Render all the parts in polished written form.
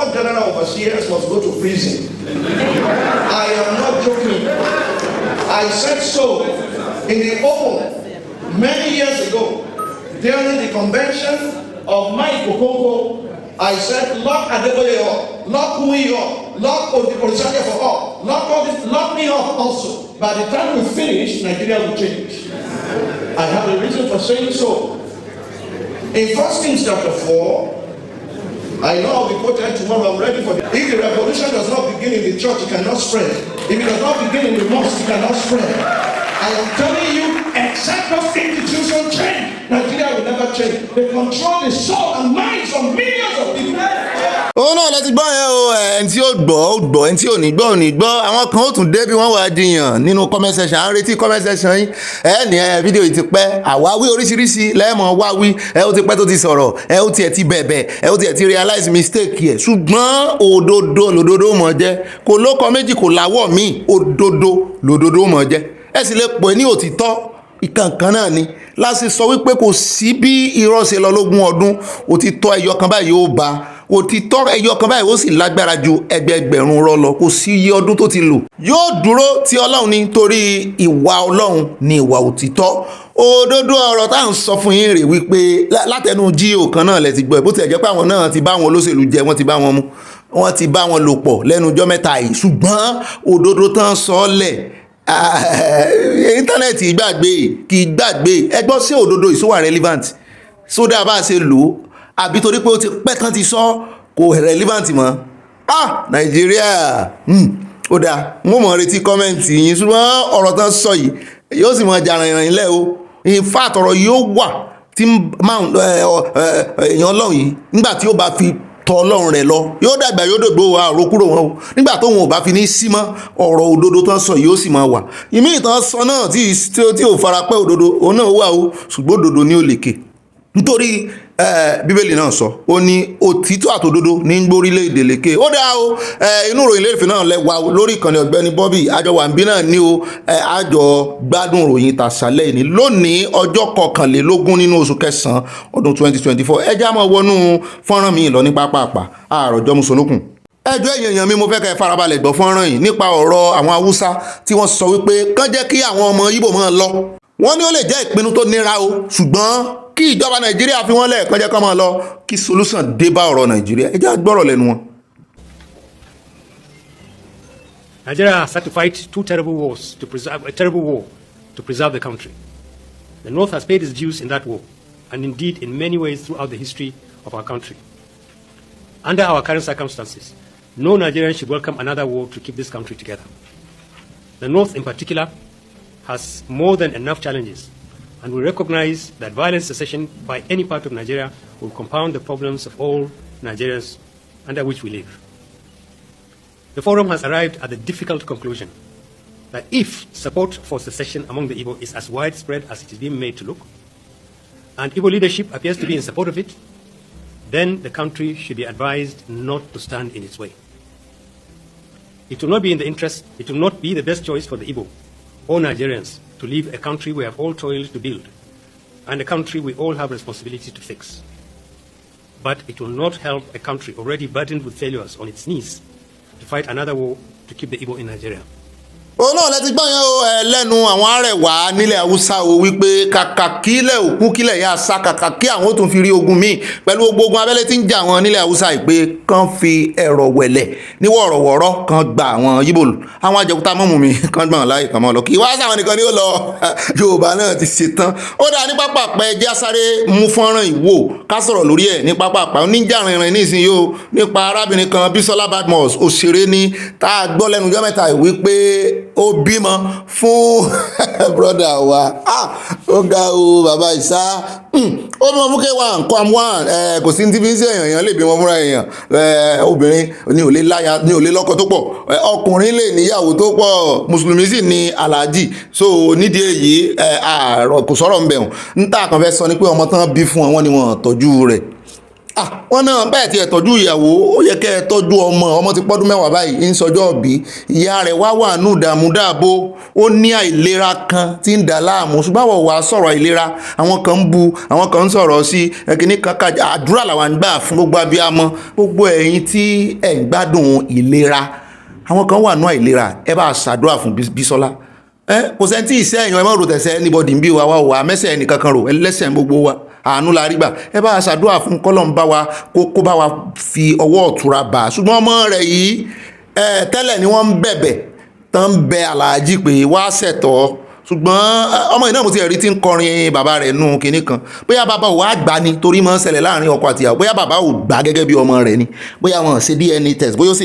all general overseers must go to prison. I am not joking. I said so in the open many years ago during the convention of Mike Boko. I said, lock Adeboye up, lock Hui up, lock Orisake for up, lock me up also. By the time we finish, Nigeria will change. I have a reason for saying so. In 1 Kings chapter 4, I know I'll be quoted tomorrow, I'm ready for it. If the revolution does not begin in the church, it cannot spread. If it does not begin in the mosque, it cannot spread. I am telling you, except those institutions change, Nigeria will never change. They control the soul and minds of millions of people. ó náà lẹ́ti gbọ́ yẹn o ẹni tí ó gbọ́ ó gbọ́ ẹni tí ò ní gbọ́ ò ní gbọ́ àwọn kan ó tún dé bí wọ́n wà jiyàn nínú comment section à ń retí comment section yín ní fídíò yìí ti pẹ́ àwáwí oríṣiríṣi lẹ́ẹ̀mọ̀ wáwí ó ti pẹ́ tó ti sọ̀rọ̀ ó tiẹ̀ ti bẹ̀bẹ̀ ó tiẹ̀ ti realize mistake yẹ ṣùgbọ́n òdodo lòdodo mọ̀ jẹ́ kò lóko méjì kò láwọ̀ míì òdodo lòdodo mọ̀ jẹ́ ẹ sì lè pè ní òtítọ́ ìkànkan náà ni láti sọ wípé kò sí bí irọ́ ṣe lọ lógún ọdún òtítọ́ ẹyọ kan báyìí ó bá òtítọ́ ẹyọ kan báyìí ó sì lágbára ju ẹgbẹẹgbẹ̀rún rọ́ lọ kò sí iye ọdún tó ti lò yóò dúró ti Ọlọ́run ní torí ìwà Ọlọ́run ni ìwà òtítọ́ òdodo ọ̀rọ̀ tá à ń sọ fún yín rè wípé látẹnu jíò kan náà lẹ ti gbọ́ bó ti jẹ́ pé àwọn náà ti bá wọn olóṣèlú jẹ wọ́n ti bá wọn mú wọ́n ti bá wọn lò pọ̀ lẹ́nu ọjọ́ mẹ́ta yìí ṣùgbọ́n òdodo tán sọ lẹ̀ íńtánẹ́ẹ̀tì ìgbàgbé kì í gbàgbé ẹgbọ́n sí òdodo ìsówà relevant sódà bá a ṣe lò ó àbí torí pé ó ti pẹ́ tán ti sọ kò relevant mọ́ Nàìjíríà ó dáa mo mọ̀ retí kọ́mẹ́ǹtì yín ṣùgbọ́n ọ̀rọ̀ tán sọ yìí yóò sì mọ̀ jàràn ìrìn ilẹ̀ o in fact ọ̀rọ̀ yóò wà tí èèyàn Ọlọ́run yìí nígbà tí ó bá fi tọ Ọlọ́run rẹ̀ lọ yóò dàgbà yóò dògbò àrò kúrò wọn o nígbà tóun ò bá fi ní sí mọ́ ọ̀rọ̀ òdodo tán sọ yóò sì máa wà ìmí ìtàn sọ náà tí ò fara pẹ́ òdodo òun náà wà o ṣùgbọ́n òdodo ní ó lékè nítorí bíbélì náà sọ ó ní òtítọ́ àtòdodo ní gbórílẹ̀-èdè lékè ó dáa o inú ìròyìn lérèfé náà lẹ́wà lórí ìkànnì Ọ̀gbẹ́ni Bobby àjọwàǹbí náà ní o àjọ gbádùn ìròyìn tàṣálẹ́ ní lónìí ọjọ́ 21 nínú oṣù kẹsàn-án ọdún 2024 ẹjá máa wọnú fọ́nrán mi lọ ní pápápá àròjọ musolókun ẹjọ́ èèyàn mi mo fẹ́ kẹ́ farabalẹ̀ gbọ́ fọ́nrán yìí nípa ọ̀rọ̀ àwọn Haúsá tí wọ́n sọ wípé kán jẹ́ kí àwọn ọmọ Ìgbò máa lọ wọ́n ní ó lè jẹ́ ìpinnu tó nira o ṣùgbọ́n kí ìjọba Nàìjíríà fi wọ́n lẹ̀ kán jẹ́ kán máa lọ kí solution dé bá ọ̀rọ̀ Nàìjíríà ẹ jẹ́ á gbọ́rọ̀ lẹ́nu wọn. Nigeria has had to fight two terrible wars to preserve a terrible war to preserve the country. The North has paid its dues in that war, and indeed in many ways throughout the history of our country. Under our current circumstances, no Nigerian should welcome another war to keep this country together. The North in particular has more than enough challenges, and we recognize that violent secession by any part of Nigeria will compound the problems of all Nigerians under which we live. The forum has arrived at the difficult conclusion that if support for secession among the Igbo is as widespread as it is being made to look, and Igbo leadership appears to be in support of it, then the country should be advised not to stand in its way. It will not be in the interest, it will not be the best choice for the Igbo or Nigerians to leave a country we have all toiled to build and a country we all have responsibility to fix. But it will not help a country already burdened with failures on its knees to fight another war to keep the Igbo in Nigeria. ó náà lẹ́ti gbọ́ yẹn o lẹ́nu àwọn arẹwà nílẹ̀ Haúsá o wípé kàkà kílẹ̀ òkú kílẹ̀ yá sá kàkà kí àwọn ó tún fi rí ogun míì pẹ̀lú ogun abẹ́lé tí ń jà wọn nílẹ̀ Haúsá ìpè kán fi ẹ̀rọ wẹ̀lẹ̀ ní wọ̀rọ̀wọ̀rọ̀ kan gba àwọn Ìgbò àwọn Ajaokuta mọ́mù mi kan gbọ̀n láì kàn mọ́ lọ kí wá sáwọn nìkan ni ó lọ Yorùbá náà ti ṣe tán ó dáa ní pápápá ẹjẹ́ sáré mú fọ́nrán ìwò ká sọ̀rọ̀ lórí ẹ̀ ní pápápá oníjàrìnrìn nísìnyí o nípa arábìnrin kan Bísọ́lá Badmus òṣèré ní tá a gbọ́ lẹ́nu ọjọ́ mẹ́ta wípé ó bímọ fún brother wa ó ga o bàbá ìsá ó bímọ fún K1 nǹkan one kò sí ní tí fi ń ṣe èèyàn lè bímọ fúnra èèyàn obìnrin ní ò lè láya ní ò lè lọ́kọ tó pọ̀ ọkùnrin lè níyàwó tó pọ̀ mùsùlùmí sì ní aláàjì so nídìí èyí àárọ̀ kò sọ̀rọ̀ ń bẹ̀rùn níta kan fẹ́ sọ ni pé ọmọ tán bí fún wọn ni wọ́n tọ́jú rẹ̀ wọ́n náà bẹ́ẹ̀ tí ẹ tọ́jú ìyàwó ó yẹ kẹ́ ẹ tọ́jú ọmọ ti pọ́dún mẹ́wàá báyìí ń sọjọ́ òbí ìyá rẹ̀ wà nù dààmú dààbò ó ní àìlera kan tí ń dà láàmú ṣùgbọ́n àwọn wàá sọ̀rọ̀ àìlera àwọn kan ń bu àwọn kan ń sọ̀rọ̀ sí ẹ̀kíní kankan àdúrà làwọn ń gbà fún gbogbo abiyamọ gbogbo ẹ̀yin tí ẹ̀ ń gbádùn ìlera àwọn kan wà nù àìlera ẹ bá ṣàdúrà fún Bísọ́lá kò sẹ́ni tí ìṣe èèyàn ẹ má rò tẹ̀sẹ̀ anybody ń bí wa wà mẹ́sẹ̀ ẹnì kankan rò ẹlẹ́sẹ̀ gbogbo wa àánú la rí gbà ẹ bá ṣàdúrà fún kọ́lọ́n bá wa kó bá wa fi ọwọ́ ọ̀tura bá a ṣùgbọ́n ọmọ rẹ̀ yìí tẹ́lẹ̀ ni wọ́n ń bẹ̀bẹ̀ tán ń bẹ aláàjì pé wá ṣẹ̀tọ́ ṣùgbọ́n ọmọ yìí náà mo ti rí tí ń kọrin bàbá rẹ̀ nù kinní kan bóyá bàbá ò wá gbà ni torí máa ń ṣẹlẹ̀ láàrin ọkọ àti ìyàwó bóyá bàbá ò gbà gẹ́gẹ́ bí ọmọ rẹ̀ ni bóyá wọn ṣe DNA test bóyá ó sì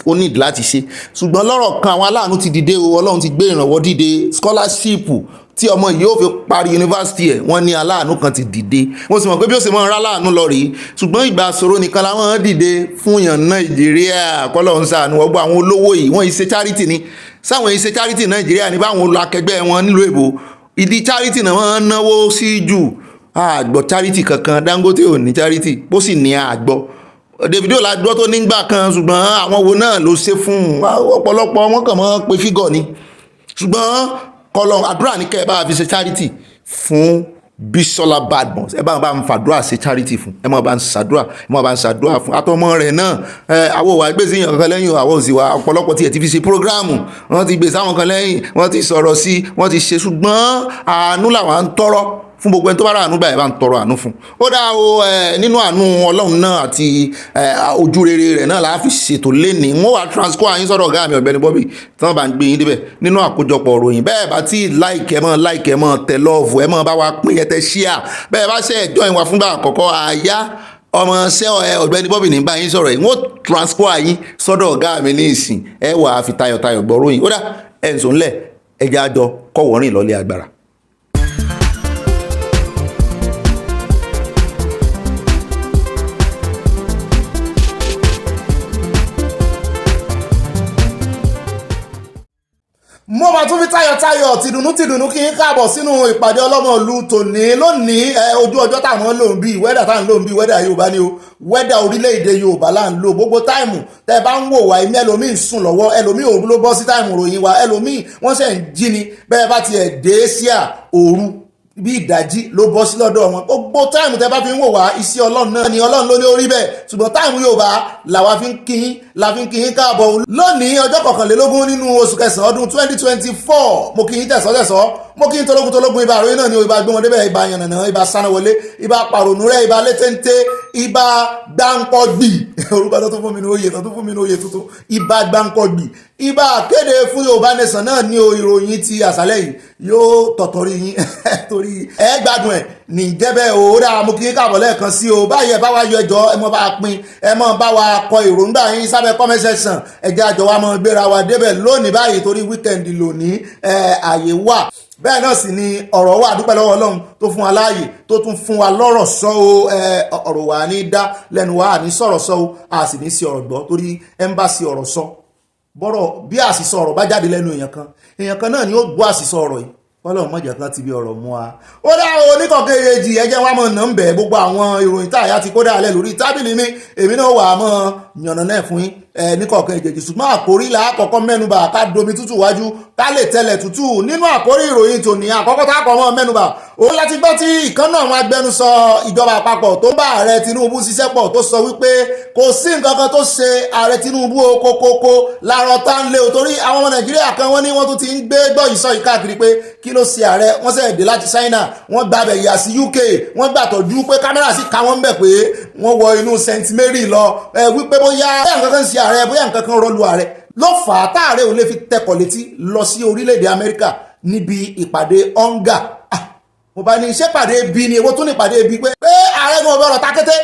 ó ní láti ṣe ṣùgbọ́n lọ́rọ̀ kan àwọn aláàánú ti dìde o Ọlọ́run ti gbé ìrànwọ́ dìde scholarship tí ọmọ yìí ó fi parí yunifásitì ẹ̀ wọ́n ní aláàánú kan ti dìde mo sì mọ̀ pé bí ó sì mọ̀ ń rá láàánú lọ rèé ṣùgbọ́n ìgbà ṣòro nìkan làwọn dìde fún yàn Nàìjíríà kọ́lọ́run ṣàánú ọgbọ́n àwọn olówó yìí wọ́n ṣe charity ni sáwọn ṣe charity Nàìjíríà ní báwọn akẹgbẹ́ wọn nílùú èbó ìdí charity náà wọ́n náwó sí jù àgbọ̀ charity kankan Dangote ò ní charity bó sì ní àgbọ̀ Davido la gbọ́ tó nígbà kan ṣùgbọ́n àwọn wo náà ló ṣe fún ọ̀pọ̀lọpọ̀ wọn kàn mọ́ pé fígọ̀ ni ṣùgbọ́n kọlọ́n àdúrà ní kẹ́ ẹ bá fi ṣe charity fún Bísọ́lá Badmus ẹ bá ń fàdúrà ṣe charity fún ẹ máa bá ń ṣàdúrà fún àtọmọ rẹ̀ náà àwọ̀ wà gbèsè yàn kankan lẹ́yìn àwọ̀ òsì wa ọ̀pọ̀lọpọ̀ tí ẹ ti fi ṣe prógráàmù wọ́n ti gbèsè àwọn kan lẹ́yìn wọ́n ti sọ̀rọ̀ sí wọ́n ti ṣe ṣùgbọ́n àánú làwọn ń tọrọ fún gbogbo ẹni tó bá rà àánú báyìí bá ń tọrọ àánú fún ó dá o nínú àánú Ọlọ́run náà àti ojú rere rẹ̀ náà la fi ṣètò lẹ́ni wọ́n wá transfer àyín sọ̀rọ̀ ọ̀gá mi Ọ̀gbẹ́ni Bobby tí wọ́n bá ń gbé yín débẹ̀ nínú àkójọpọ̀ òròyìn bẹ́ẹ̀ bá tí like ẹ mọ́ tẹ love ẹ mọ́ bá wa pín ẹ tẹ share bẹ́ẹ̀ bá ṣe ẹjọ́ ìwà fúngbà àkọ́kọ́ àyá ọmọ ṣẹ́ Ọ̀gbẹ́ni Bobby ní bá yín sọ̀rọ̀ yìí wọ́n transfer àyín sọ́dọ̀ ọ̀gá mi ní ìsìn ẹ wà á fi tayọ̀tayọ̀ gbọ́ ròyìn ó dá ẹ̀ ń sọ ńlẹ̀ ẹja àjọ kọ̀wọ́rìn lọ́lé agbára. mo máa tún fi tayọ̀tayọ̀ tìdùnnú kí n káàbọ̀ sínú ìpàdé ọlọ́mọ ìlú tòní lónìí ojú ọjọ́ táwọn lò ń bí wẹ́dà táwọn lò ń bí wẹ́dà Yorùbá ni o wẹ́dà orílẹ̀-èdè Yorùbá là ń lò gbogbo táìmù tẹ́ bá ń wò wá ẹ̀mí ẹlòmíì sùn lọ́wọ́ ẹlòmíì òru ló bọ́ sí táìmù ròyìn wa ẹlòmíì wọ́n ṣẹ̀ ń jí ni bẹ́ẹ̀ bá tiẹ̀ dé sí òru bí ìdájí ló bọ́ sí lọ́dọ̀ wọn gbogbo táìmù tẹ́ bá fi ń wò wá iṣẹ́ Ọlọ́run náà ni Ọlọ́run ló ní orí bẹ́ẹ̀ ṣùgbọ́n táìmù Yorùbá làwa fi ń kíyín káàbọ̀ lónìí ọjọ́ 21 nínú oṣù kẹsàn-án ọdún 2024 mo kíyín tẹ̀sọ́ mo kíyín tológun ibà àròyìn náà ni ibà gbé wọn débẹ̀ ibà yànnànà ibà sánáwọlé ibà pàrònú rẹ̀ ibà létéńté ibà gbáǹkọ́gbì orúkọ tó tún fún mi ní oyè tuntun ibà gbáǹkọ́gbì ibà kéde fún Yorùbá Nation náà ní ìròyìn ti àṣálẹ́ yìí yóò tọ̀tọ̀rí yín torí ẹ gbádùn ẹ̀ ní jẹ́bẹ̀ o dáa mo kí n káàbọ̀ lẹ́ẹ̀kan sí o báyìí ẹ bá wa yọ ẹjọ́ ẹ mọ́ bá pín ẹ mọ́ bá wa kọ èròǹgbà yín sábẹ́ comment section ẹjẹ́ àjọ wa mọ́ gbéra wa débẹ̀ lónìí báyìí torí weekend lónìí àyè wà bẹ́ẹ̀ náà sì ni ọ̀rọ̀ wà dúpẹ́ lọ́wọ́ Ọlọ́run tó fún wa láàyè tó tún fún wa lọ́rọ̀ sọ o ọ̀rọ̀ wà ní dá lẹ́nu wa ní sọ̀rọ̀ sọ o a sì ní sí ọ̀rọ̀ gbọ́ torí ẹ́mbàsì ọ̀rọ̀ sọ bọ́rọ̀ bí àṣìṣọ ọ̀rọ̀ bá jáde lẹ́nu èèyàn kan náà ni ó gbọ́ àṣìṣọ ọ̀rọ̀ yìí Ọlọ́run mọ̀jẹ̀ kan ti bí ọ̀rọ̀ mú wa ó dá oníkọ̀ọ́kẹ́ èjì ẹjẹ́ wa mọ̀ nà ń bẹ̀ gbogbo àwọn ìròyìn táyà ti kó dálẹ̀ lórí tábìlì mi èmi náà wà á mọ̀ yànnà náà fún yín níkọ̀ọ́kẹ́ èjì ṣùgbọ́n àkórí là á kọ́kọ́ mẹ́nubà ká domi tútù wájú ká lè tẹ̀lẹ̀ tútù nínú àkórí ìròyìn tòní àkọ́kọ́ tá a kọ́ mọ́ mẹ́nubà òun láti gbọ́ tí ìkan náà àwọn agbẹnusọ ìjọba àpapọ̀ tó bá ààrẹ Tinubu ṣiṣẹ́ pọ̀ tó sọ wípé kò sí nǹkan kan tó ṣe ààrẹ Tinubu kókókó láàárọ̀ tá ń lé o torí àwọn ọmọ Nàìjíríà kan wọ́n ní wọ́n tún ti ń gbé gbọ́ ìsọ yìí káàkiri pé kí ló ṣe ààrẹ wọ́n ṣẹ̀ dé láti China wọ́n gbàbẹ̀ yà sí UK wọ́n gbàtọ̀jú pé kámẹ́rà sì ká wọ́n ń bẹ̀ pé wọ́n wọ inú St Mary lọ wípé bóyá nǹkan kan ṣe ààrẹ bóyá nǹkan kan rọlù ààrẹ ló fà á táàrẹ ò lè fi tẹkọ̀ létí lọ sí orílẹ̀-èdè Amẹ́ríkà níbi ìpàdé ọ̀ǹgà mo bá ní iṣẹ́ pàdé bí ni èwo tún ní ìpàdé bí pé ààrẹ gan ọ̀rọ̀ takété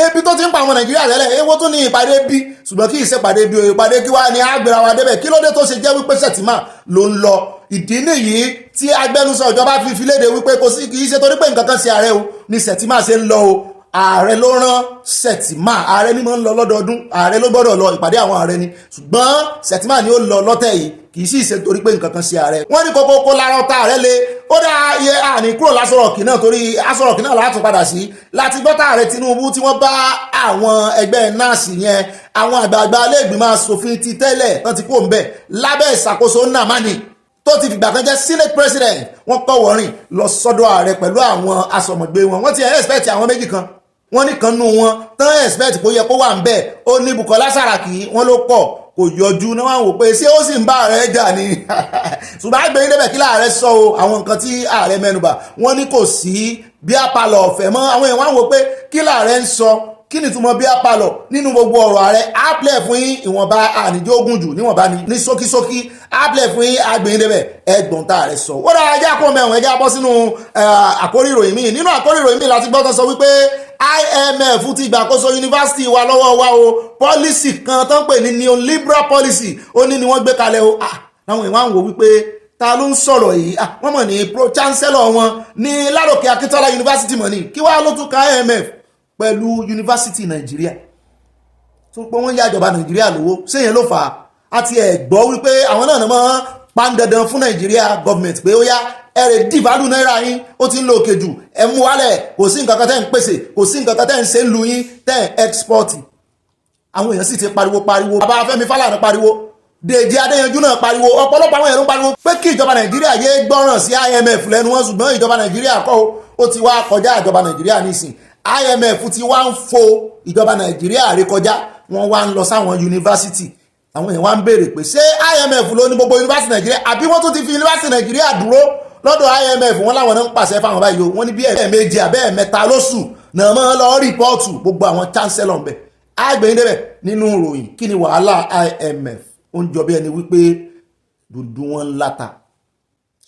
ebi tó ti ń pa àwọn Nàìjíríà tẹ́lẹ̀ èwo tún ní ìpàdé bí ṣùgbọ́n kí ìṣèpàdé bí ìpàdé kí wá ní àgbèrè wa débẹ̀ kí ló dé tó ṣe jẹ́ wípé Sẹ̀tìmà ló ń lọ ìdí nìyí tí agbẹnusọ ìjọba fi léde wípé kò sí kì í ṣe torí pé nǹkan kan ṣe ààrẹ o ní Sẹ̀tìmà ṣe ń lọ o ààrẹ ló rán Sẹ̀tìmà, ààrẹ ní mọ́ ń lọ lọ́dọọdún, ààrẹ ló gbọ́dọ̀ lọ ìpàdé àwọn ààrẹ ni, ṣùgbọ́n Sẹ̀tìmà ni ó lọ lọ́tẹ̀ yìí kì í sì ṣe torí pé nǹkan kan ṣe ààrẹ. wọ́n ní kókó lára ọ̀tá ààrẹ le, ó dá iye àní kúrò l'Aso Rock náà torí Aso Rock náà láti padà sí láti gbọ́tà ààrẹ Tinubu tí wọ́n bá àwọn ẹgbẹ́ nọ́ọ̀sì yẹn, àwọn àgbààgbà ilé-ìgbìmọ̀ aṣòfin ti tẹ́lẹ̀ tán ti kó ń bẹ̀ lábẹ́ ìṣàkóso Nnamani tó ti fìgbà kan jẹ́ Senate President, wọ́n kọ́ wọ́rìn lọ sọ́dọ̀ ààrẹ pẹ̀lú àwọn asọ̀mọ̀gbé wọn. wọ́n ti expect àwọn méjì kan, wọ́n ní kan nú wọn tán expect kó yẹ kó wà ń bẹ̀, ó ní Bukola Saraki, wọ́n ló kọ̀ kò yọjú náà, wọ́n wò pé ṣé ó sì ń bá ààrẹ jà ni ṣùgbọ́n àgbẹ̀yìn débẹ̀ kí láàrẹ sọ o àwọn nǹkan tí ààrẹ mẹ́nubà, wọ́n ní kò sí bí apalọ̀ ọ̀fẹ́ mọ́. àwọn èèyàn wọ́n wò pé kí láàrẹ ń sọ, kí ni túmọ̀ bí apalọ̀ nínú gbogbo ọ̀rọ̀ ààrẹ. áplẹ̀ fún yín ìwọ̀nba àníjó ogun jù níwọ̀nba ní ṣókíṣókí, áplẹ̀ fún yín àgbẹ̀yìn débẹ̀ ẹgbọ̀n tá ààrẹ sọ. ó dára ẹjẹ́ àkó mẹ́wọ̀n, ẹjẹ́ abọ́ sínú àkórí ìròyìn míì. nínú àkórí ìròyìn míì láti gbọ́ tán sọ wípé IMF ti gbàkóso yunifásitì wa lọ́wọ́ wa o, pọ́lísì kan tó ń pè ní neoliberal policy ó ní ni wọ́n gbé kalẹ̀ o. àwọn èèyàn wò wípé ta ló ń sọ̀rọ̀ yìí, wọ́n mọ̀ ní pro chancellor wọn ní Ládòkè Akíntọ́lá yunifásitì mọ̀ ní, kí wá ló tún ka IMF pẹ̀lú yunifásitì Nàìjíríà tó pé wọ́n yá ìjọba Nàìjíríà lówó, séyẹn ló fà á. àti ẹ̀gbọ́ wípé àwọn náà mọ́ pàǹdandan fún Nàìjíríà gọ́ọ̀mẹ̀ntì pé ó yá ẹ̀rẹ̀ dìválù náírà yín, ó ti ń lo òkè jù, ẹ mú wálẹ̀, kò sí nǹkan kan tẹ́ ń pèsè, kò sí nǹkan kan tẹ́ ń ṣe ń lu yín, tẹ́ ń ẹ́xpọ́ọ̀tì. àwọn èèyàn sì ti pariwo bàbá Fẹ́mi Fálànà pariwo, Dèjì Adéyanjú náà pariwo, ọ̀pọ̀lọpọ̀ àwọn èèyàn pariwo pé kí ìjọba Nàìjíríà yé gbọ́ràn sí IMF lẹ́nu wọn, ṣùgbọ́n ìjọba Nàìjíríà kọ́ ó ti wá kọjá ìjọba Nàìjíríà nísìn. IMF ti wá ń fo ìjọba Nàìjíríà rékọjá, wọ́n wá ń lọ sáwọn yunifásitì. àwọn èèyàn wá ń béèrè pé ṣé IMF ló ní gbogbo yunifásitì Nàìjíríà àbí wọ́n tún ti fi yunifásitì Nàìjíríà dúró lọ́dọ̀ IMF. wọ́n láwọn náà ń pàṣẹ fáwọn báyìí o, wọ́n ní bí ẹ̀ẹ̀mejì àbẹ́ẹ̀mẹ́ta lóṣù náà mọ́ lọ rìpọ́ọ̀tù gbogbo àwọn chancellor ń bẹ̀. àgbẹ̀yìn débẹ̀ nínú ìròyìn kí ni wàhálà IMF, ó ń jọ bí ẹni wípé dúdú wọn láta,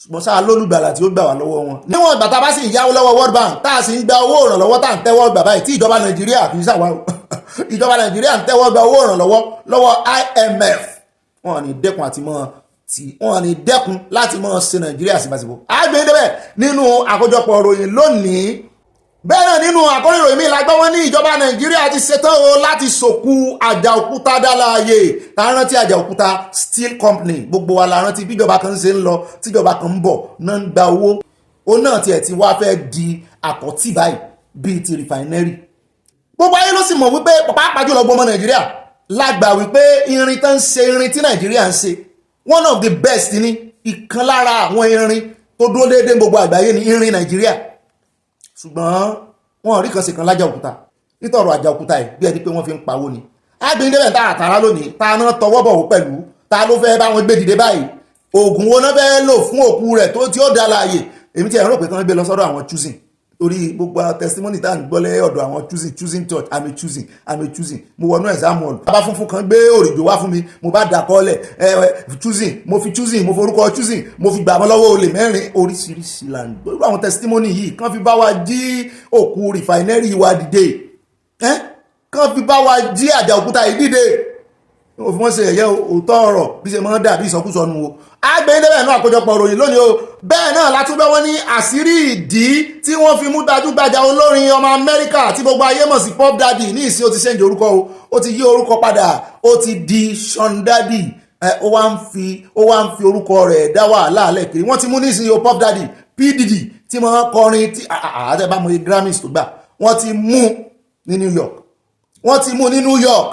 ṣùgbọ́n sáà lólùgbàlà tí ó gbà wá lọ́wọ́ wọn. níwọ̀n ìgbà tá a bá sì ń yáwó lọ́wọ́ World Bank tá a sì ń gba owó ìrànlọ́wọ́ tá à ń tẹ́wọ́ gbà báyìí tí ìjọba Nàìjíríà kì í ṣàwá ìjọba Nàìjíríà ń tẹ́wọ́ gba owó ìrànlọ́wọ́ lọ́wọ́ IMF, wọn ní dẹ́kun àti mọ́ tí wọn ní dẹ́kun láti mọ́ ṣe Nàìjíríà síbáṣibó. àgbẹ̀yìn débẹ̀ nínú àkójọpọ̀ ìròyìn lónìí. bẹ́ẹ̀ náà nínú àkórí ìròyìn mi lágbọ́ wọn ní ìjọba Nàìjíríà ti ṣetán o láti sòkú Ajaokuta dáláàyè. tá a rántí Ajaokuta Steel Company, gbogbo wa la rántí bíjọba kan ṣe ń lọ tíjọba kan ń bọ̀ náà ń gba owó, ó náà tiẹ̀ ti wá fẹ́ di àkọ́tì báyìí bíi ti rìfàìnẹ́rì. gbogbo ayé ló sì mọ̀ wípé pàápàá jùlọ gbọmọ Nàìjíríà lágbà wípé irin tó ń ṣe irin tí Nàìjíríà ń ṣe one of the best ní ìkan lára àwọn irin tó dúró déédéé gbogbo àgbáyé ní irin Nàìjíríà. ṣùgbọ́n wọn rí kan sí kan l'Ajaokuta nítorí Ajaokuta yìí bí ẹni pé wọ́n fi ń pawó ni. àgbẹ̀yìn débẹ̀ tá àtàrà lónìí ta náà tọwọ́ bọ̀ wó pẹ̀lú, ta ló fẹ́ bá wọn gbé dìde báyìí, oògùn wo náà fẹ́ lò fún òkú rẹ̀ tí ó dá láàyè. èmi tí ẹ̀ rò pé kí wọ́n gbé lọ sọ́dọ̀ àwọn choosing, torí gbogbo testimony tá à ń gbọ́ lẹ́ ọ̀dọ̀ àwọn choosing church, I'm a choosing. mo wọnú exam hall, bàbá funfun kan gbé òrìjò wá fún mi, mo bá dà kọ́lẹ̀ choosing, mo fi choosing, mo forúkọ choosing, mo fi gbà mọ́ lọ́wọ́ olè mẹ́rin, oríṣiríṣi là ń gbọ́ àwọn testimony yìí. kàn fi bá wa jí òkú rìfàìnẹ́rì wa dìde, kàn fi bá wa jí Àjàòkúta yìí dìde. ó fi wọ́n ṣe ẹ̀yẹ òótọ́ ọ̀rọ̀ bí ṣe máa ń dàbí ìsọkúsọ nu o. àgbẹ̀yìn débẹ̀ náà àkójọpọ̀ ròyìn lónìí o. bẹ́ẹ̀ náà látúbẹ̀ wọ́n ní àṣírí ìdí tí wọ́n fi mú gbajúgbajà olórin ọmọ Amẹ́ríkà tí gbogbo ayé mọ̀ sí Pop Daddy ní ìsìn ó ti ṣẹ́ǹjì orúkọ o, ó ti yí orúkọ padà, ó ti di Sean Daddy. ó wá ń fi orúkọ rẹ̀ dá wàhálà lẹ́kiri. wọ́n ti mú ní ìsìn o Pop Daddy P Diddy tí wọ́n kọrin tí àtẹ̀bámọ̀ Grammys tó gbà, wọ́n ti mú ní New York, wọ́n ti mú ní New York.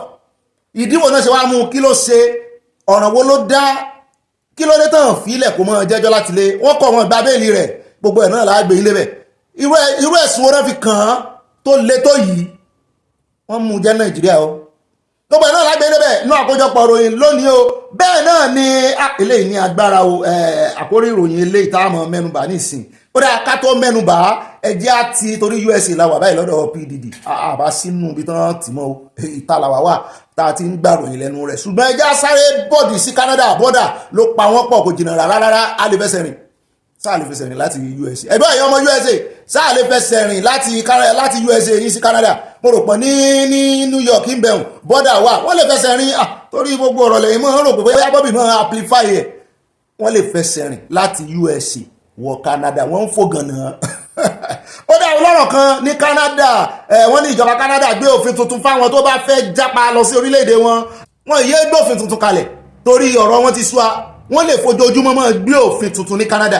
ìdíwọ̀ náà ṣe wá mú, kí ló ṣe, ọ̀ràn wo ló dá, kí ló dé tán fílẹ̀ kó mọ́ jẹ́jọ́ láti lé, wọ́n kọ̀ wọ́n gba béèlì rẹ̀, gbogbo ẹ̀ náà láàgbé ilé bẹ̀. irú ẹ̀sùn wọn fi kàn án tó le tó yìí, wọ́n mú jẹ́ Nàìjíríà o. gbogbo ẹ̀ náà láàgbé ilé bẹ̀ ní àkójọpọ̀ ìròyìn lónìí o. bẹ́ẹ̀ náà ni eléyìí ní agbára o, àkórí ìròyìn eléyìí táwọn mẹ́nubà nísìn. ó dáa ká tó mẹ́nubà ẹjẹ́ àti torí USA la wà báyìí lọ́dọ̀ PDD àbá sínú ibi tán tì mọ́ ìta làwà wà tá a ti ń gbàròyìn lẹ́nu rẹ̀. ṣùgbọ́n ẹjẹ́ sáré bọ́ọ̀dì sí Canada bọ́dà ló pa wọ́n pọ̀ kò jìnnà rárá. a lè fẹsẹ̀ rìn, sáà lè fẹsẹ̀ rìn láti USA. ẹgbẹ́ ẹ̀yọ́ ọmọ USA sáà lè fẹsẹ̀ rìn láti USA yìí sí Canada. mo rò pọ̀ ní New York ń bẹ̀rùn bọ́dà wà, wọ́n lè fẹsẹ̀ rìn torí gbogbo ọ̀rọ̀ lẹ́yìn mọ́ rò pé bóyá bọ́bì mọ́ amplify ẹ̀, wọ́n lè fẹsẹ̀ rìn láti USA wọ Canada wọ́n ń fò gànà ó dá ọlọ́rọ̀ kan ní Canada wọ́n ní ìjọba Canada gbé òfin tuntun fáwọn tó bá fẹ́ jápa lọ sí orílẹ̀-èdè wọn wọ́n yé gbé òfin tuntun kalẹ̀ torí ọ̀rọ̀ wọn ti súwa wọ́n lè fojoojúmọ́ mọ́ gbé òfin tuntun ní Canada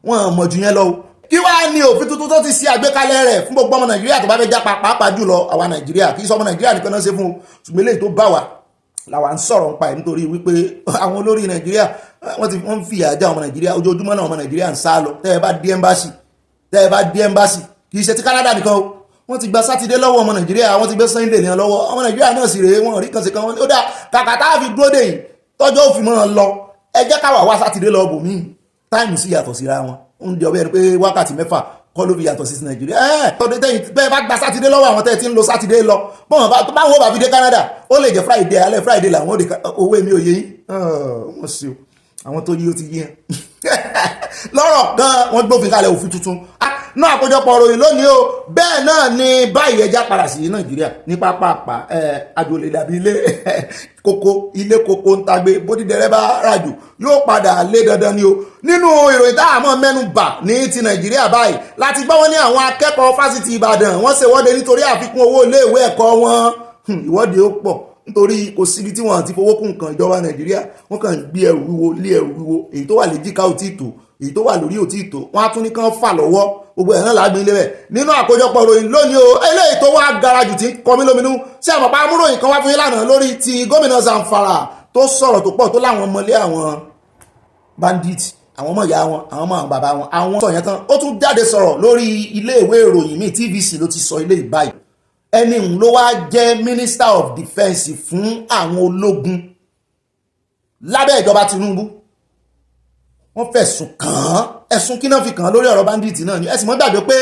wọ́n mọ̀ jù yẹn lọ kí wá ní òfin tuntun tó ti ṣe àgbékalẹ̀ rẹ̀ fún gbogbo ọmọ Nàìjíríà tó bá fẹ́ jápa pàápàá jùlọ àwa Nàìjíríà kì í sọ ọmọ Nàìjíríà nìkan náà ṣe fún ṣùgbọ́n eléyìí tó bá wà làwa ń sọ̀rọ̀ nípa ẹ̀ nítorí wípé àwọn olórí Nàìjíríà wọ́n ń fìyà já ọmọ Nàìjíríà ojoojúmọ́ náà ọmọ Nàìjíríà ń sá lọ tẹ́ ẹ bá dé ẹ́mbásì kì í ṣe ti Canada nìkan o wọ́n ti gba sátidé lọ́wọ́ ọmọ Nàìjíríà wọ́n ti gbé Sunday ní lọ́wọ́ ọmọ Nàìjíríà náà sì rèé wọ́n rí kan sí kan ó dá kàkà tá a fi dúró dè yìí tọ́jọ́ òfin mọ́ lọ ẹ jẹ́ káwà wá sátidé lọ bò míì táìmù sí yàtọ̀ síra wọn ó ń di ọbẹ̀ pé wákàtí 6 kọ́ ló fi yàtọ̀ sí Nàìjíríà tọ́dé tẹ́yìn bẹ́ẹ̀ bá gba sátidé lọ́wọ́ àwọn tẹ́ ti ń lo sátidé lọ báwọn bá fi dé Canada ó lè jẹ́ Friday alẹ́ Friday làwọn owó èmi òye yín wọ́n sí o àwọn tó yí ó ti yí hàn lọ́rọ̀ gan wọ́n gbófin kalẹ̀ òfin tuntun náà àkójọpọ̀ ìròyìn lónìí o bẹ́ẹ̀ náà ni báyìí ẹja padà sí Nàìjíríà ní pápápá àjòlè dàbí ilé koko ń tagbe bódìdẹrẹ́ bá ràjò yóò padà lé dandan ni o nínú ìròyìn tá a mọ̀ mẹ́nu bà ní ti Nàìjíríà báyìí láti gbọ́ wọn ní àwọn akẹ́kọ̀ọ́ fásitì Ìbàdàn wọ́n ṣèwọ́de nítorí àfikún owó iléèwé ẹ̀kọ́ wọn ìwọ́de ó pọ̀ nítorí kò síbi tí wọ́n ti fowó kún nǹkan ìjọba Nàìjíríà wọ́n kàn gbé ẹrù wíwo lé ẹrù wíwo èyí tó wà léjìká ò tí ì tó èyí tó wà lórí ò tí ì tó wọ́n á tún ní kán fà lọ́wọ́ gbogbo ẹ̀rán làágbín ilé rẹ̀ nínú àkójọpọ̀ ròyìn lónìí o eléyìí tó wá garajù tí ń kọmí lóminú sí àmọ̀pá amúròyìn kan wá fún yín lánàá lórí ti gómìnà Zanfara tó sọ̀rọ̀ tó pọ̀ tó láwọn ọmọlé àwọn bandit àwọn ọmọ ìyá wọn àwọn ọmọ àwọn bàbá wọn àwọn sọ yẹn tán ó tún jáde sọ̀rọ̀ lórí ilé ìwé ìròyìn míì TVC ló ti sọ ilé ìbáyìí ẹni ń ló wá jẹ́ Minister of Defence fún àwọn ológun lábẹ́ ìjọba Tinubu wọ́n fẹ̀sùn kàn án ẹ̀sùn kí náà fi kàn án lórí ọ̀rọ̀ báńdíìtì náà ni ẹ̀sìn mọ́ gbàgbé pé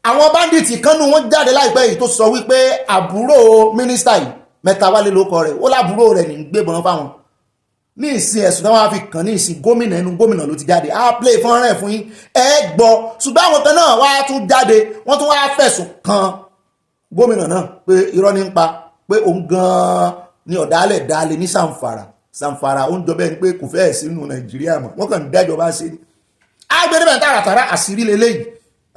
àwọn báńdíìtì kan nù wọ́n jáde láìpẹ́ yìí tó sọ wípé àbúrò mínísítà yìí Mẹ́tawálé ló kọ rẹ̀ ó lábúrò rẹ̀ ní gbébọn fáwọn ní ìsìn ẹ̀sùn náà wọ́n fi kàn ní ìsìn gómìnà ẹnu gómìnà ló ti jáde á play fọ́nrán ẹ̀ fún yín ẹ gbọ́ ṣùgbọ́n àwọn kan náà wá tún jáde wọ́n tún wá fẹ̀sùn kàn gómìnà náà pé irọ́ ní ń pa pé òun gan-an ni ọ̀dàlẹ̀ dalẹ̀ ní Zanfara ó ń jọ bẹ́ẹ̀ ni pé kò fẹ́ẹ̀ sínú Nàìjíríà mọ́ wọ́n kàn ń dájọ́ bá ṣe ni. agbẹ́dẹ́bẹ̀ tààràtàrà àṣírí lélẹ́yìí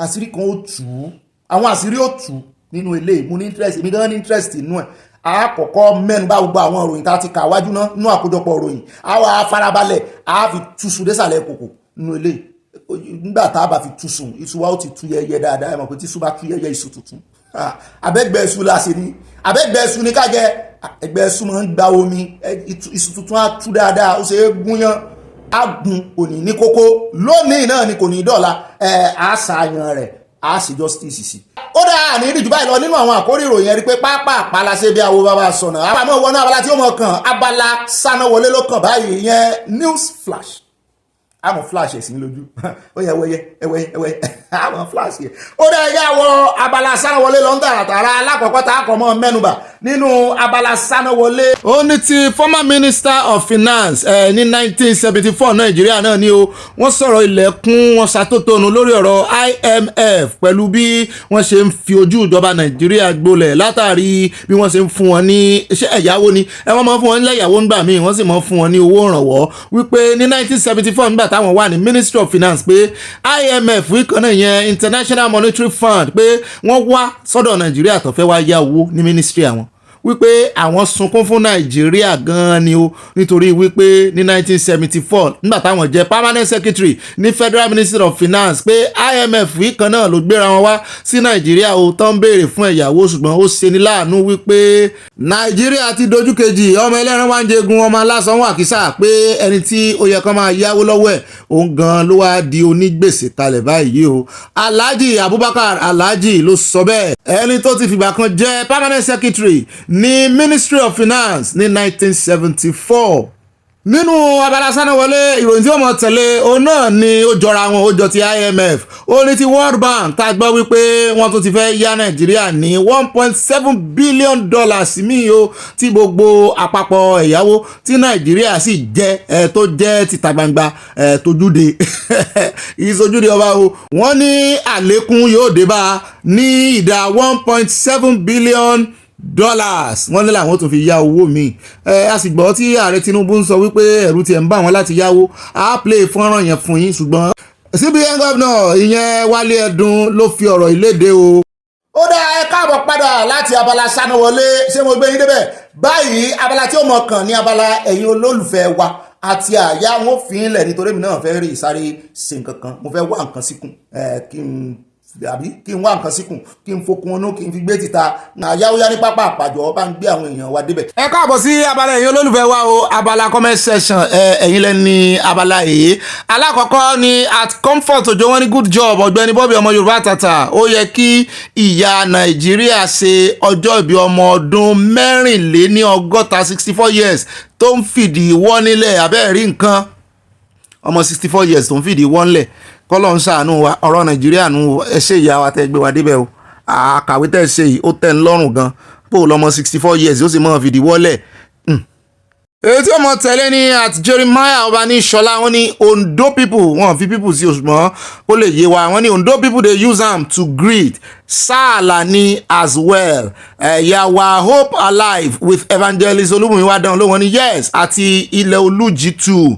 àṣírí kan ó tù ú àwọn àṣírí ó tù ú nínú eléyìí mo ní interest èmi gan ní interest inú ẹ̀ àkọ́kọ́ mẹ́nu bá gbogbo àwọn ìròyìn tá a ti kà wájú náà nínú àkójọpọ̀ ìròyìn àwa afárabalẹ̀ a fi túṣu désàlẹ̀ kòkò nínú eléyìí nígbà tá a bá fi túṣu iṣu wa ó ti tú yẹyẹ dáadáa ẹ mọ̀ pé tíṣu bá tú yẹyẹ iṣu tuntun abẹ́gbẹ́ iṣu la ṣe ni abẹ́gbẹ́ iṣu ni ká jẹ ẹgbẹ́ iṣu máa ń gba omi iṣu tuntun á tú dáadáa ó ṣe é gúnyán agun òní ní kókó lónìí náà ni kò ní dọ́là àṣàyàn rẹ̀ a sì justice sí. ó dáa ní ìdíjú báyìí lọ nínú àwọn àkórí ìròyìn ẹ̀rí pé pápá àpàlàṣẹ bí àwọn bàbá sọ̀nà àbámọ́ wọnú abala tí ó mọ̀ kàn abala sánáwọlé ló kàn báyìí yẹn news flash àmọ́ flash ẹ̀ sí lójú ó yẹ ẹwẹ́ àmọ́ flash yẹ. ó dáa yẹ àwọn abala sánáwọlé lọ ń tààràtàrà alákọ̀ọ́kọ́ tá a kọ̀ mọ́ mẹ́nubà nínú abala sánáwọlé. ó ní ti former minister of finance ní 1974 nàìjíríà náà ni o wọ́n sọ̀rọ̀ ilẹ̀kùn wọn ṣàtótónu lórí ọ̀rọ̀ IMF pẹ̀lú bí wọ́n ṣe ń fi ojú ìjọba nàìjíríà gbolẹ̀ látàrí bí wọ́n ṣe ń fún wọn ní iṣẹ́ ẹ̀yáwó ni wọ́n máa ń fún wọn nílẹ̀ ìyàwó nígbà míì wọ́n sì máa ń fún wọn ní owó ìrànwọ́ wípé ní 1974 nígbà táwọn wà ní ministry of finance pé IMF wíkan náà yẹn International Monetary Fund pé wọ́n wá sọ́dọ̀ nàìjíríà tó fẹ́ wá yá owó ní ministry àwọn wípé àwọn sunkún fún nàìjíríà gan-an ni o nítorí wípé ní 1974 nígbà táwọn jẹ́ permanent secretary ní Federal Ministry of Finance pé IMF yìí kan náà ló gbéra wọn wá sí nàìjíríà o tán béèrè fún ẹ̀yáwó ṣùgbọ́n ó ṣe ní láàánú wípé nàìjíríà ti dojú kejì ọmọ ẹlẹ́ran wá ń jẹgun ọmọ aláṣọ wọn àkísà pé ẹni tí ó yẹ kán máa yáwó lọ́wọ́ ẹ̀ òun gan ló wá di onígbèsè kalẹ̀ báyìí o Alhaji Abubakar Alhaji ló sọ bẹ́ẹ̀ ẹni tó ti fìgbà kan jẹ́ permanent secretary ní Ministry of Finance ní 1974 nínú abala sánáwọlé ìròyìn tí wọ́n mọ̀ tẹ̀lé òun náà ni ó jọra wọn ó jọ ti IMF ó ní ti World Bank tá a gbọ́ wípé wọ́n tún ti fẹ́ yá Nàìjíríà ní $1.7 billion míì o tí gbogbo àpapọ̀ ẹ̀yáwó tí Nàìjíríà sì jẹ́ tó jẹ́ tìta gbangba tójúde ìsojúde ọba o wọ́n ní àlékún yóò dé bá ní ìdá $1.7 billion wọ́n ní làwọn tó fi yá owó mi a sì gbọ́ tí ààrẹ Tinubu ń sọ wípé ẹ̀rù tiẹ̀ ń bà wọ́n láti yáwó a play fọ́nrán yẹn fún yín ṣùgbọ́n CBN governor ìyẹn Wálé Ẹdùn ló fi ọ̀rọ̀ ìlédè o. Ó dá ẹ káàbọ̀ padà láti abala Ṣánáwọlé, ṣé mo gbé yín débẹ̀? Báyìí abala tí ó mọ̀ kàn ní abala ẹ̀yin olólùfẹ́ wa àti àyà wọn fi ń lẹ̀ nítorí mi náà fẹ́ rí ìsáré ṣe nǹkan kan, mo fẹ́ wá nǹkan síkùn kí n wá nǹkan síkùn kí n fokun ọnú kí n fi gbé títa àyáwóyá ní pápá àpàjọ bá ń gbé àwọn èèyàn wa débẹ̀. Ẹ káàbọ̀ sí abala ẹ̀yin olólùfẹ́ wa o, abala comment section ẹ̀yin lẹ́ni abala èyí. Alákọ̀ọ́kọ́ ni at comfort òjò wọn ní good job Ọ̀gbẹ́ni Bobby ọmọ Yorùbá tàtà, ó yẹ kí ìyá Nàìjíríà ṣe ọjọ́ ìbí ọmọ ọdún 64 64 years tó ń fìdí wọ́ nílẹ̀ abẹ́ẹ̀rí nǹkan ọmọ 64 years tó ń fìdí wọ́ nílẹ̀ kọ́lọ́n ṣàánú wa ọ̀rọ̀ Nàìjíríà nù ẹ ṣe ìyá wa tẹ́ gbé wa débẹ̀ o àkàwé tẹ́ ṣe yìí ó tẹ́ ń lọ́rùn gan bó lọ́mọ 64 years ó sì mọ́ fìdí wọ́lẹ̀. Èyí tí ọmọ tẹ̀lé ní at Jeremiah ọba ní Ṣọlá wọn ní Ondo people wọn fi people sí òṣùpọ̀ ó lè yé wa wọn ní Ondo people dey use am to greet Saalani as well. Yawa hope alive with evangelist Olúmúyìwá dán ló wọn ní yes àti ilẹ̀ olújí too.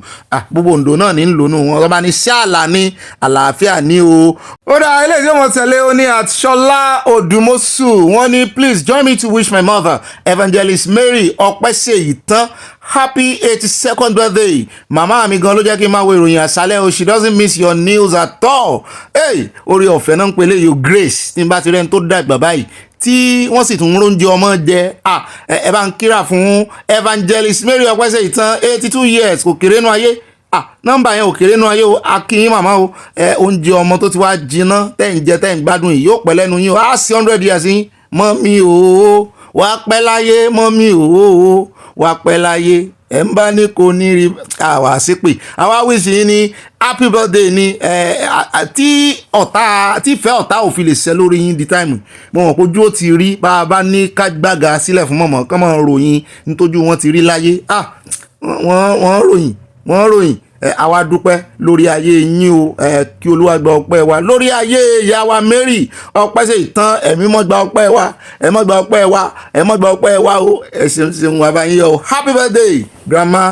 Gbogbo Ondo náà ní ń lónú wọn ọba ní Saalani àlàáfíà ní o. Ó dá ilé tí ọmọ tẹ̀lé ó ní at Ṣọlá Odùmọ́sù wọn ní please join me to wish my mother evangelist Mary Ọpẹ́ṣèyí tán happy 82nd birthday. Màmá mi gan ló jẹ́ kí n máa wo Ìròyìn Àṣálẹ́ o, she doesn't miss your news at all. Orí ọ̀fẹ́ náà ń pè léyò grace tí n bá ti rẹ́ni tó dàgbà báyìí tí wọ́n sì tún róúnjẹ ọmọ jẹ ẹ bá ń kíra fún evangelist Mary Ọpẹ́ṣèyí tán 82 years kò kéré nú ayé nọ́mbà yẹn ò kéré nú ayé o akínyín màmá o oúnjẹ ọmọ tó ti wá jiná tẹ́ ń jẹ tẹ́ ń gbádùn yìí yóò pẹ́ lẹ́nu yín o sí 100 years yín mọ́mí o wá pẹ́ láyé mọ́mí o wá pẹ́ láyé ẹ̀ ń bá ní kò ní rí àwa sípè àwa wíṣì yín ní happy birthday ni tí ìfẹ́ ọ̀tá ò fi lè ṣẹ lórí yín di táìmù mo mọ̀ pójú ó ti rí bá a bá ní ká gbága sílẹ̀ fún mọ̀mọ́ kán mọ̀ ròyìn nítójú wọn ti rí láyé wọ́n ròyìn àwa dúpẹ́ lórí ayé yín o kí Olúwa gba ọpẹ́ wa lórí ayé ìyá wa Mary Ọpẹ́ṣèyí tán ẹ̀mí mọ́ gba ọpẹ́ wa ẹ mọ́ gba ọpẹ́ wa ẹ mọ́ gba ọpẹ́ wa o ẹ ṣeun wà báyìí o happy birthday grandma.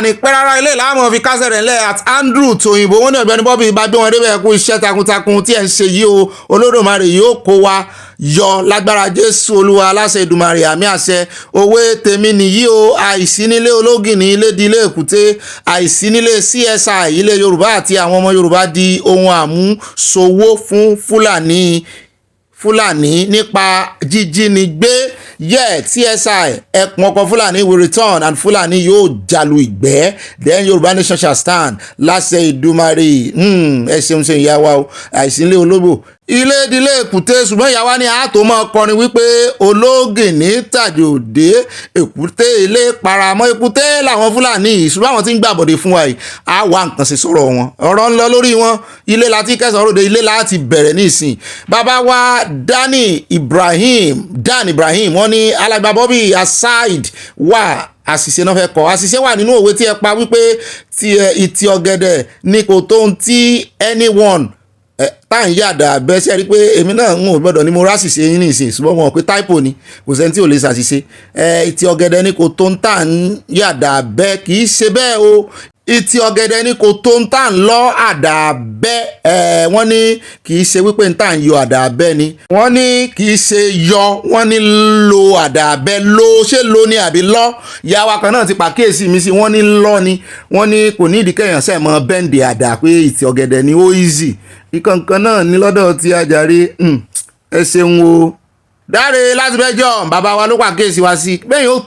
Ní pẹ́ rárá ilé ìlànà fi kásẹ̀ rẹ̀ lẹ̀ at Andrew Tóyìnbó wọn ní Ọ̀gbẹ́ni Bobby bá gbé wọn débẹ̀ kú iṣẹ́ takuntakun tí ẹ̀ ń ṣe yìí o Olódùmarè yóò kó wa yọ lágbára Jésù Olúwa aláṣẹ Èdùmàrè àmì àṣẹ òwe tèmi nìyí o àìsí nílé ológìnní ilé di ilé èkúté àìsí nílé CSI ilé Yorùbá àti àwọn ọmọ Yorùbá di ohun àmúṣòwò fún Fúlàní nípa jíjínigbé TSI ẹkùn ọkọ̀ Fúlàní will return and Fúlàní yóò jalu ìgbẹ́ then Yorùbá nation shall stand láṣẹ Èdùmàrè ẹ ṣeun ṣe ìyá wa o àìsí nílé ológbò ilé ìdílé èkúté ṣùgbọ́n ìyá wa ní àtò máa kọrin wípé ológìnní tàjòdè èkúté ilé paramọ́ èkúté làwọn Fúlàní yìí ṣùgbọ́n àwọn tí ń gbàbọ̀dé fún wa yìí á wá nǹkan ṣe sọ̀rọ̀ wọn ọ̀rọ̀ ń lọ lórí wọn ilé láti kẹsàn-án ròde ilé láti bẹ̀rẹ̀ nísìn bàbá wa Dan Ibrahim wọ́n ní alàgbà Bobby aside wà àṣìṣe náà fẹ́ kọ́ àṣìṣe wà nínú òwe tí ẹ pa wípé ìtì ọ̀gẹ̀dẹ̀ ní kò tó ń tí anyone tá à ń yàdà bẹ́ẹ̀ sí ẹ rí pé èmi náà ń gbọ́dọ̀ ní mo ráṣìṣe yín ní ìsìn ṣùgbọ́n wọn pé typo ni kò sẹ́ni tí ò lè ṣàṣìṣe ìtì ọ̀gẹ̀dẹ̀ ní kò tó ń tà ń yàdà bẹ́ẹ̀ kì í ṣe bẹ́ẹ̀ o ìtì ọ̀gẹ̀dẹ̀ ní kò tó ń tà ń lọ àdà bẹ́ẹ̀ wọ́n ní kì í ṣe wípé ń tà ń yọ àdà bẹ́ẹ̀ ni wọ́n ní kì í ṣe yọ wọ́n ní lo àdà bẹ́ẹ̀ lo ṣé lo ni àbí lọ ìyá kan náà ti pàkíyèsí mi sí wọ́n ní lọ ni wọ́n ní kò ní ìdíkẹ́yàn sẹ́ẹ̀ mọ́ bẹ́ǹdì àdà pé ìtì ọ̀gẹ̀dẹ̀ ni ó easy ìkànkan náà ní lọ́dọ̀ tí ajáre ẹ ṣeun o Dáre láti bẹ́jọ́ bàbá wa ló pàkíyèsí wa sí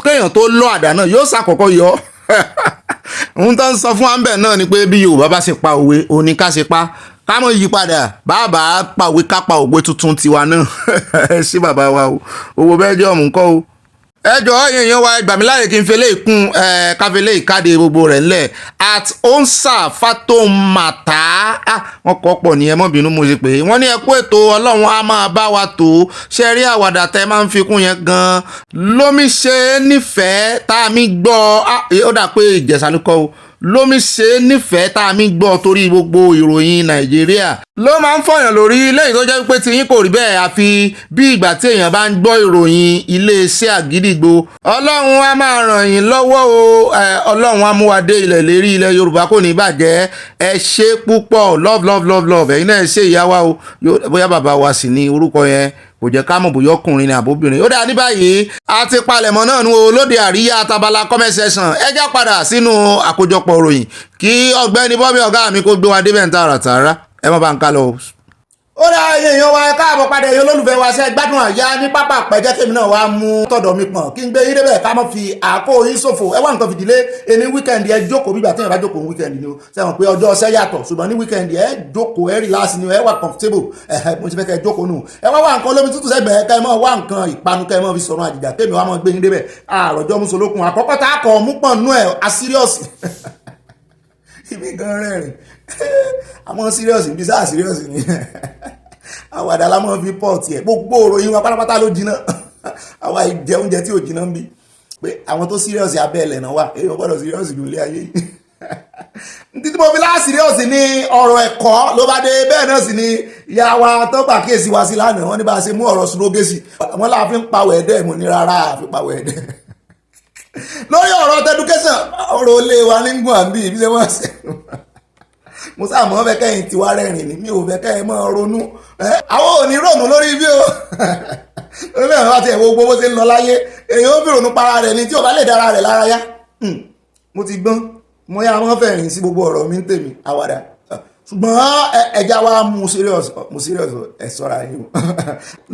kéèyàn tó lọ àdá náà yóò ṣàkọ́kọ́ yọ ohun tó ń sọ fún àmbẹ̀ náà ni pé bí Yorùbá bá ṣe pa òwe òní ká ṣe pa ká mọ̀ yí padà bàbá pa òwe ká pa òwe tuntun tiwa náà ẹ ṣé bàbá wa o owó bẹ́jọ́ mú kọ́ o ẹjọ́ èèyàn wa gbà mí láàyè kí n fẹlẹ́ ìkún káfẹlẹ́ ìkáde gbogbo rẹ̀ ńlẹ̀ at onsa fatomata wọn kọ́ pọ̀ ní ẹmọ́bìnú mo ṣe pé wọ́n ní ẹ kú ètò Ọlọ́run á máa bá wa tó ṣe rí àwàdà tẹ́ máa ń fi kún yẹn gan-an lómi ṣe nífẹ̀ẹ́ tá a mi gbọ́ ó dà pé Ìjẹ̀ṣà ló kọ́ o lómi ṣe nífẹ̀ẹ́ tá a mi gbọ́ torí gbogbo ìròyìn Nàìjíríà ló máa ń fọyàn lórí lẹ́yìn tó jẹ́ pé tiyín kò rí bẹ́ẹ̀ àfi bí ìgbà tí èèyàn bá ń gbọ́ ìròyìn iléeṣẹ́ àgídìgbò. Ọlọ́run á máa ràn yín lọ́wọ́ o, Ọlọ́run á mú wa dé ilẹ̀ lérí ilẹ̀ Yorùbá kò ní bàjẹ́. Ẹ ṣe púpọ̀ love ẹ̀yin náà ṣe ìyá wa o, bóyá bàbá wa sì ni orúkọ yẹn kò jẹ́ ká mọ̀ bóyá ọkùnrin ni àbóbìnrin. Ó dáa ní báyìí a ti palẹ̀mọ́ náà nu olóde àríyá tabala comment section. Ẹ já padà sínú àkójọpọ̀ ìròyìn kí ọ̀gbẹ́ni Bobby ọ̀gá mi kó gbé wa débẹ̀ ń tààràtàrà. Ẹ má bá ń ká lọ. Ó dá èèyàn wa káàbọ̀ padà èèyàn olólùfẹ́ wa ṣe gbádùn àyà ní pápá pẹ̀jẹ́ kémi náà wá mú tọ̀dọ̀ mi pọ̀n kí n gbé yín débẹ̀ ká mọ́ fi àkó yín ṣòfò. Ẹ wá nǹkan fìdílé ẹni wíkẹ́ndì ẹ jókòó bí ìgbà tí èèyàn bá jókòó wíkẹ́ndì ni o sẹ́wọ̀n pé ọjọ́ ọ̀sẹ̀ yàtọ̀ ṣùgbọ́n ní wíkẹ́ndì ẹ jókòó ẹ relax ni ẹ wà comfortable mo ti fẹ́ kẹ́ ẹ jókòó nù. Ẹ wá wá nǹkan olómi tútù sẹ́gbẹ̀ẹ́ kẹ́ ẹ mọ́ wá nǹkan ìpanu kẹ́ ẹ mọ́ fi sọ̀rọ̀ àjìjà kémi wá mọ́ gbé yín débẹ̀ àròjọ́ musolókun àkọ́kọ́ tá a kọ̀ mú pọ̀ nú ẹ̀ a serious ibi gan rẹ́rìn àmọ́ serious bí sáà serious ni àwàdà la mọ́ fi pọ̀ tiẹ̀ gbogbo òròyìn wa pátápátá ló jiná àwa ìjẹ oúnjẹ tí ò jiná ń bí pé àwọn tó serious abẹ́ ẹ̀lẹ̀ náà wà èèyàn gbọ́dọ̀ serious jù ilé ayé yìí títí mo fi láà serious ní ọ̀rọ̀ ẹ̀kọ́ ló bá dé bẹ́ẹ̀ náà sì ni ìyá wa tó pàkíyèsí wa sí lánàá wọ́n ní bá a ṣe mú ọ̀rọ̀ surrogacy wọ́n láà fi ń pawọ̀ ẹ̀dẹ́ mo ní rárá àfi pawọ̀ ẹ̀dẹ́ lórí ọ̀rọ̀ education ọ̀rọ̀ olè wa ní gùn àbí ibi ṣe wọ́n ṣe mo sáà mọ́ fẹ́ kẹ́yìn tiwa rẹ̀rìn ní mi ò fẹ́ kẹ́yìn mọ́ ronú àwọn ò ní ronú lórí ibi o lórí ẹ̀rọ àti ẹ̀wọ̀ gbogbo ṣe ń lọ láyé èyàn ó fi ronú para rẹ̀ ní tí ò bá lè dára rẹ̀ lára yá mo ti gbọ́n mo yá mọ́ fẹ́ rìn sí gbogbo ọ̀rọ̀ mi ń tèmi àwàdà ṣùgbọ́n ẹja wa mú serious ẹ ṣọ́ra yìí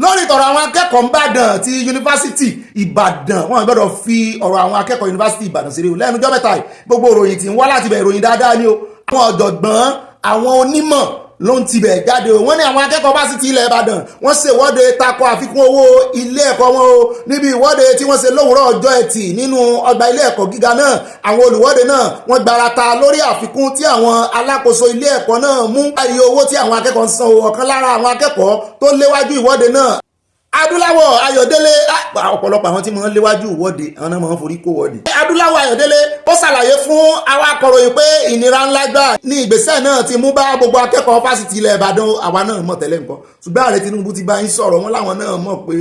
lórí tọ̀rọ̀ àwọn akẹ́kọ̀ọ́ Ìbàdàn ti yunifásitì Ìbàdàn wọ́n gbọ́dọ̀ fi ọ̀rọ̀ àwọn akẹ́kọ̀ọ́ yunifásitì Ìbàdàn sí rí lẹ́nujọ́ mẹ́ta gbogbo ìròyìn tí ń wá láti bẹ̀ ìròyìn dáadáa ni o àwọn ọ̀jọ̀gbọ́n àwọn onímọ̀ ló ń tibẹ̀ jáde o wọ́n ní àwọn akẹ́kọ̀ọ́ fásitì ilẹ̀ Ìbàdàn wọ́n ṣe ìwọ́de tako àfikún owó ilé ẹ̀kọ́ wọn o níbi ìwọ́de tí wọ́n ṣe lówùúrọ̀ ọjọ́ ẹtì nínú ọgbà ilé ẹ̀kọ́ gíga náà àwọn olùwọ́de náà wọ́n gbarata lórí àfikún tí àwọn alákòóso ilé ẹ̀kọ́ náà mú iye owó tí àwọn akẹ́kọ̀ọ́ ń san ọ̀kan lára àwọn akẹ́kọ̀ọ́ tó léwájú ìwọ́de náà Adúláwọ̀ Ayọ̀délé ọ̀pọ̀lọpọ̀ àwọn tí wọ́n léwájú ìwọ́de àwọn náà máa ń forí kó wọ́de. Adúláwọ̀ Ayọ̀délé ó ṣàlàyé fún àwọn akọ̀ròyìn pé ìnira ńlá gbà ní ìgbésẹ̀ náà ti mú bá gbogbo akẹ́kọ̀ọ́ fásitì ilẹ̀ Ìbàdàn àwa náà mọ̀ tẹ́lẹ̀ nǹkan ṣùgbọ́n ààrẹ Tinubu ti bá yín sọ̀rọ̀ wọn láwọn náà mọ̀ pé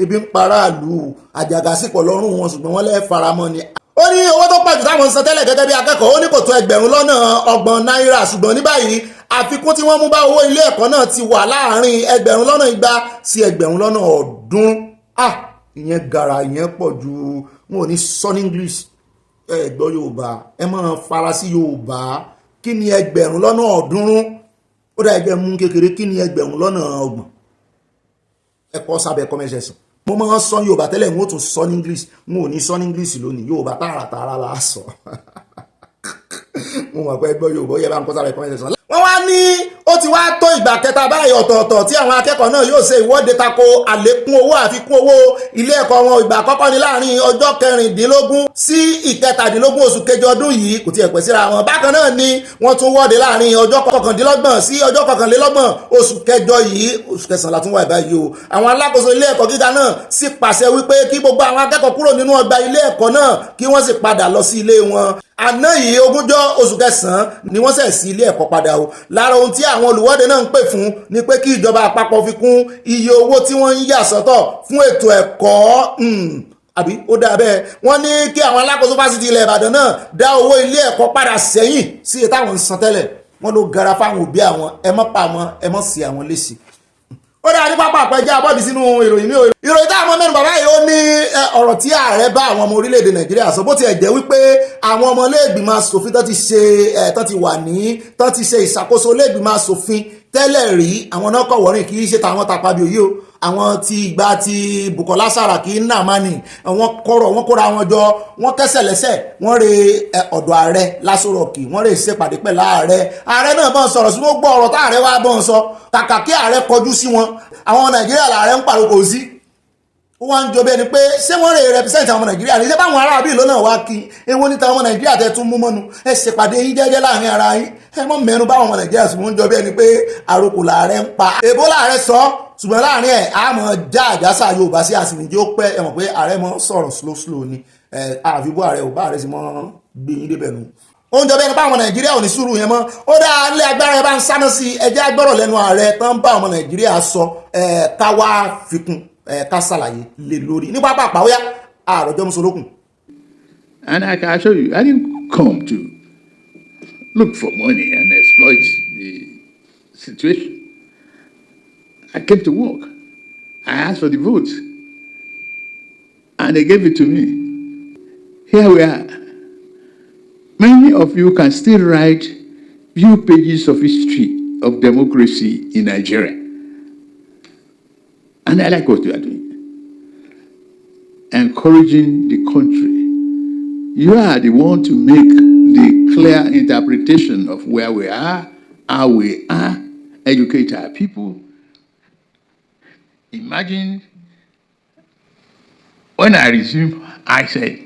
ebi ń paráàlú àjàgàsípọ̀ lọ́rùn wọn ṣùgbọ́n wọ́n lẹ́ faramọ́ ni. Ó ní owó tó pọ̀jù táwọn ń san tẹ́lẹ̀ gẹ́gẹ́ bí akẹ́kọ̀ọ́ ó ní kò tó $30,000 ṣùgbọ́n ní báyìí àfikún tí wọ́n mú bá owó ilé ẹ̀kọ́ náà ti wà láàárín $200 sí $100. Ìyẹn gara ìyẹn pọ̀ ju wọn ò ní sọ ní English ẹ gbọ́ Yorùbá ẹ máa fara sí Yorùbá kí ni $200 ó dá ẹgbẹ́ mú kékeré kí ni $30,000 ẹ kọ́ sábẹ́ comment section. Mo máa ń sọ Yorùbá tẹ́lẹ̀ wọn ò tún sọ ní English wọn ò ní sọ ní English lónìí Yorùbá tààràtààrà la sọ mo mọ̀ pé gbọ́ Yorùbá yẹ bá ń kọ́ sábẹ́ comment section. Wọ́n wá ní ó ti wá tó ìgbà kẹta báyìí ọ̀tọ̀ọ̀tọ̀ tí àwọn akẹ́kọ̀ọ́ náà yóò ṣe ìwọ́de tako àlékún owó àfikún owó ilé ẹ̀kọ́ wọn ìgbà àkọ́kọ́ ní láàrin ọjọ́ 16 sí 17 oṣù kejì ọdún yìí kò tiẹ̀ pẹ́ síra wọn. Bákan náà ni wọ́n tún wọ́de láàrin ọjọ́ 29 sí ọjọ́ 31 oṣù kẹjọ yìí oṣù kẹsàn-án látún wà báyìí o. Àwọn alákòóso ilé ẹ̀kọ́ gíga náà sì pàṣẹ wípé kí gbogbo àwọn akẹ́kọ̀ọ́ kúrò nínú ọgbà ilé ẹ̀kọ́ náà kí wọ́n sì padà lọ sí ilé wọn. Àná yìí 20 oṣù kẹsàn-án ni wọ́n ṣẹ̀ sí ilé ẹ̀kọ́ padà o. Lára ohun tí àwọn olùwọ́de náà ń pè fún ni pé kí ìjọba àpapọ̀ fi kún iye owó tí wọ́n ń yà sọ́tọ̀ fún ètò ẹ̀kọ́ àbí ó dà bẹ́ẹ̀ wọ́n ní kí àwọn alákòóso fásitì ilẹ̀ Ìbàdàn náà dá owó ilé ẹ̀kọ́ padà sẹ́yìn sí èyí táwọn ń san tẹ́lẹ̀ wọ́n ló gara fáwọn òbí àwọn ẹ mọ́ pa àwọn ẹ mọ́ sí àwọn léṣe. Ó dáa ní pápá àpẹjá abọ́dì sínú ìròyìn mi ìròyìn táwọn mẹ́rin bàbá yìí ó ní ọ̀rọ̀ tí ààrẹ bá àwọn ọmọ orílẹ̀-èdè Nàìjíríà sọ bó ti ẹ̀ jẹ́ wípé àwọn ọmọ ilé-ìgbìmọ̀ asòfin tán ti ṣe ìṣàkóso ilé-ìgbìmọ̀ asòfin tẹ́lẹ̀ rí àwọn náà kọ̀ wọ́rìn kì í ṣe tàwọn Tàpábí òye o àwọn ti ìgbà ti Bùkọ́lá Sàràkí Nàmánì wọ́n kóra wọn jọ wọ́n kẹ́sẹ̀ lẹ́sẹ̀ wọ́n re ọ̀dọ̀ ààrẹ Lásù Rọ̀kì wọ́n re ìṣèpàdé pẹ̀lú ààrẹ náà bọ́n sọ̀rọ̀ sí gbogbo ọ̀rọ̀ táàrẹ wá bọ́n sọ kàkà kí ààrẹ kọjú sí wọn àwọn Nàìjíríà làárẹ̀ ń pàrokò sí ó wá ń jọ bẹ́ẹ̀ ni pé ṣé wọ́n rè represent àwọn Nàìjíríà ní ṣé báwọn aráàbí ìlú náà wá kí ewu níta ọmọ Nàìjíríà tẹ́ tún mú mọ́nu ẹ ṣèpàdé yín jẹ́jẹ́ láàrin ara yín ẹ mọ́ mẹ́nu báwọn ọmọ Nàìjíríà sùn ń jọ bẹ́ẹ̀ ni pé àrokò làárẹ̀ ń pa èbó làárẹ̀ sọ ṣùgbọ́n láàrin ẹ̀ á mọ̀ já àjásà Yorùbá sí àsìnìjẹ́ ó pẹ́ ẹ mọ̀ pé ààrẹ mọ́ sọ̀rọ̀ slow ni àfibú ààrẹ ò bá ààrẹ sì mọ́ gbé yín débẹ̀ nù. oúnjẹ bẹ́ẹ̀ ni báwọn nàìjíríà ò ní sùúrù yẹn mọ́ ó dá ilé agbára ẹ bá ń sáná sí ẹjẹ́ agbọ́rọ̀ lẹ́nu ààrẹ tán bá ọmọ nàìjíríà sọ ká wá fikún ká ṣàlàyé lé lórí ní pápá àpáwọ́yá àròjọ́ mùsùlùkùn. And I can assure you, I didn't come to look for money and exploit the situation. I came to work. I asked for the votes. And they gave it to me. Here we are. Many of you can still write few pages of history of democracy in Nigeria. And I like what you are doing. Encouraging the country. You are the one to make the clear interpretation of where we are, how we are, educate our people. Imagine when I resumed, I said,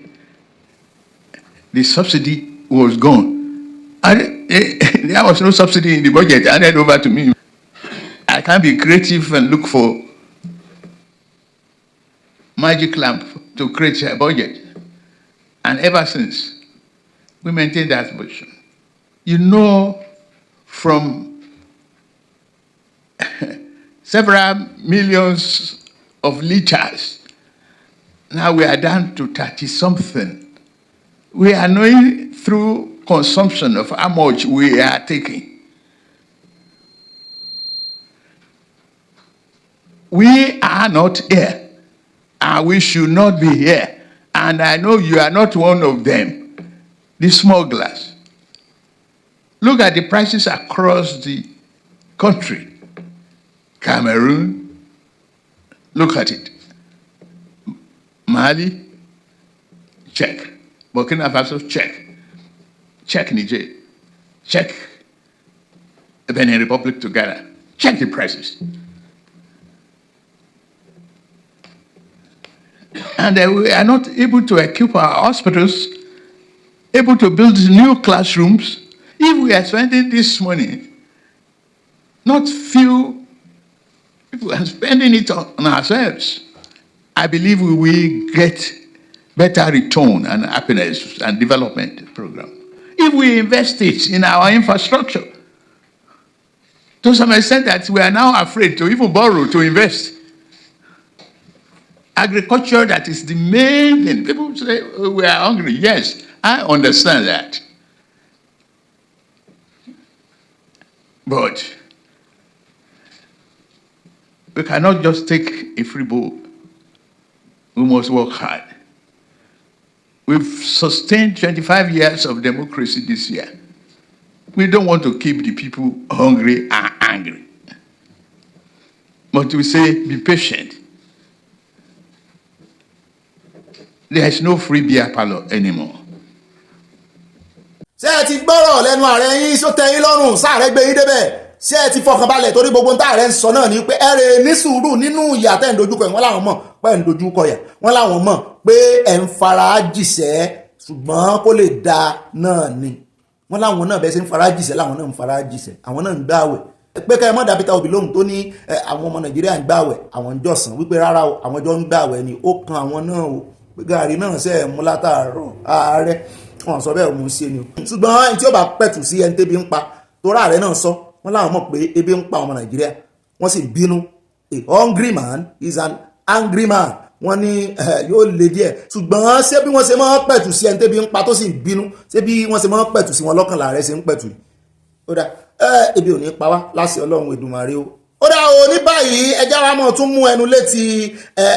the subsidy was gone. There was no subsidy in the budget handed over to me. I can't be creative and look for magic lamp to create a budget. And ever since, we maintain that position. You know, from several millions of liters, now we are down to 30-something. We are knowing through consumption of how much we are taking. We are not here, and we should not be here. And I know you are not one of them, the smugglers. Look at the prices across the country. Cameroon, look at it. Mali, check. Burkina Faso, check. Check Niger. Check Benin Republic together. Check the prices. And we are not able to equip our hospitals, able to build new classrooms. If we are spending this money, not few people are spending it on ourselves, I believe we will get better return and happiness and development program. If we invest it in our infrastructure, to some extent that we are now afraid to even borrow to invest. Agriculture, that is the main thing. People say, oh, we are hungry. Yes, I understand that. But we cannot just take a free bowl. We must work hard. We've sustained 25 years of democracy this year. We don't want to keep the people hungry and angry. But we say, be patient. There is no free beer parlor anymore. ṣé ẹ ti gbọ́rọ̀ lẹ́nu ààrẹ yín só tẹ́ yín lọ́rùn sáàrẹ́ gbé yín débẹ̀ ṣé ẹ ti fọkànbalẹ̀ torí gbogbo ohun táàrẹ ń sọ náà ni pé ẹ rè ní sùúrù nínú ìyà tẹ́ ń dojúkọ ẹ̀ wọ́n láwọn mọ̀ pé ẹ̀ ń dojúkọ yà wọ́n láwọn mọ̀ pé ẹ̀ ń fara jìṣẹ́ ṣùgbọ́n kó lè da náà ni wọ́n láwọn náà bẹ́ẹ̀ ṣe ń fara jìṣẹ́ láwọn náà ń fara jìṣẹ́ àwọn náà ń gbààwẹ̀ pé ká ẹ mọ́ dàbí ta òbí lóhùn tó ní àwọn ọmọ Nàìjíríà ń gbààwẹ̀ àwọn ń jọ̀sán wípé rárá o àwọn jọ ń gbààwẹ̀ ni ó kan àwọn náà o gàrí náà ṣe mú látàárọ̀ ààrẹ wọn sọ bẹ́ẹ̀ mú sí ẹni o ṣùgbọ́n ẹni tí ó bá pẹ̀tù sí ẹni tẹ́bi ń pa torí ààrẹ náà sọ wọ́n láwọn mọ̀ pé ebi ń pa ọmọ Nàìjíríà wọ́n sì bínú a hungry man is an angry man wọ́n ní yóò le díẹ̀ ṣùgbọ́n ṣé bí wọ́n ṣe máa pẹ̀tù sí ẹni tẹ́bi ń pa tó sì bínú ṣé bí wọ́n ṣe máa pẹ̀tù sí wọn lọ́kàn láàrẹ ṣe ń pẹ̀tù ó dà ebi ò ní pa wá láṣẹ Ọlọ́run Èdùmàrè o ó dá o ní báyìí ẹjá wa mọ̀ tún mú ẹnu létí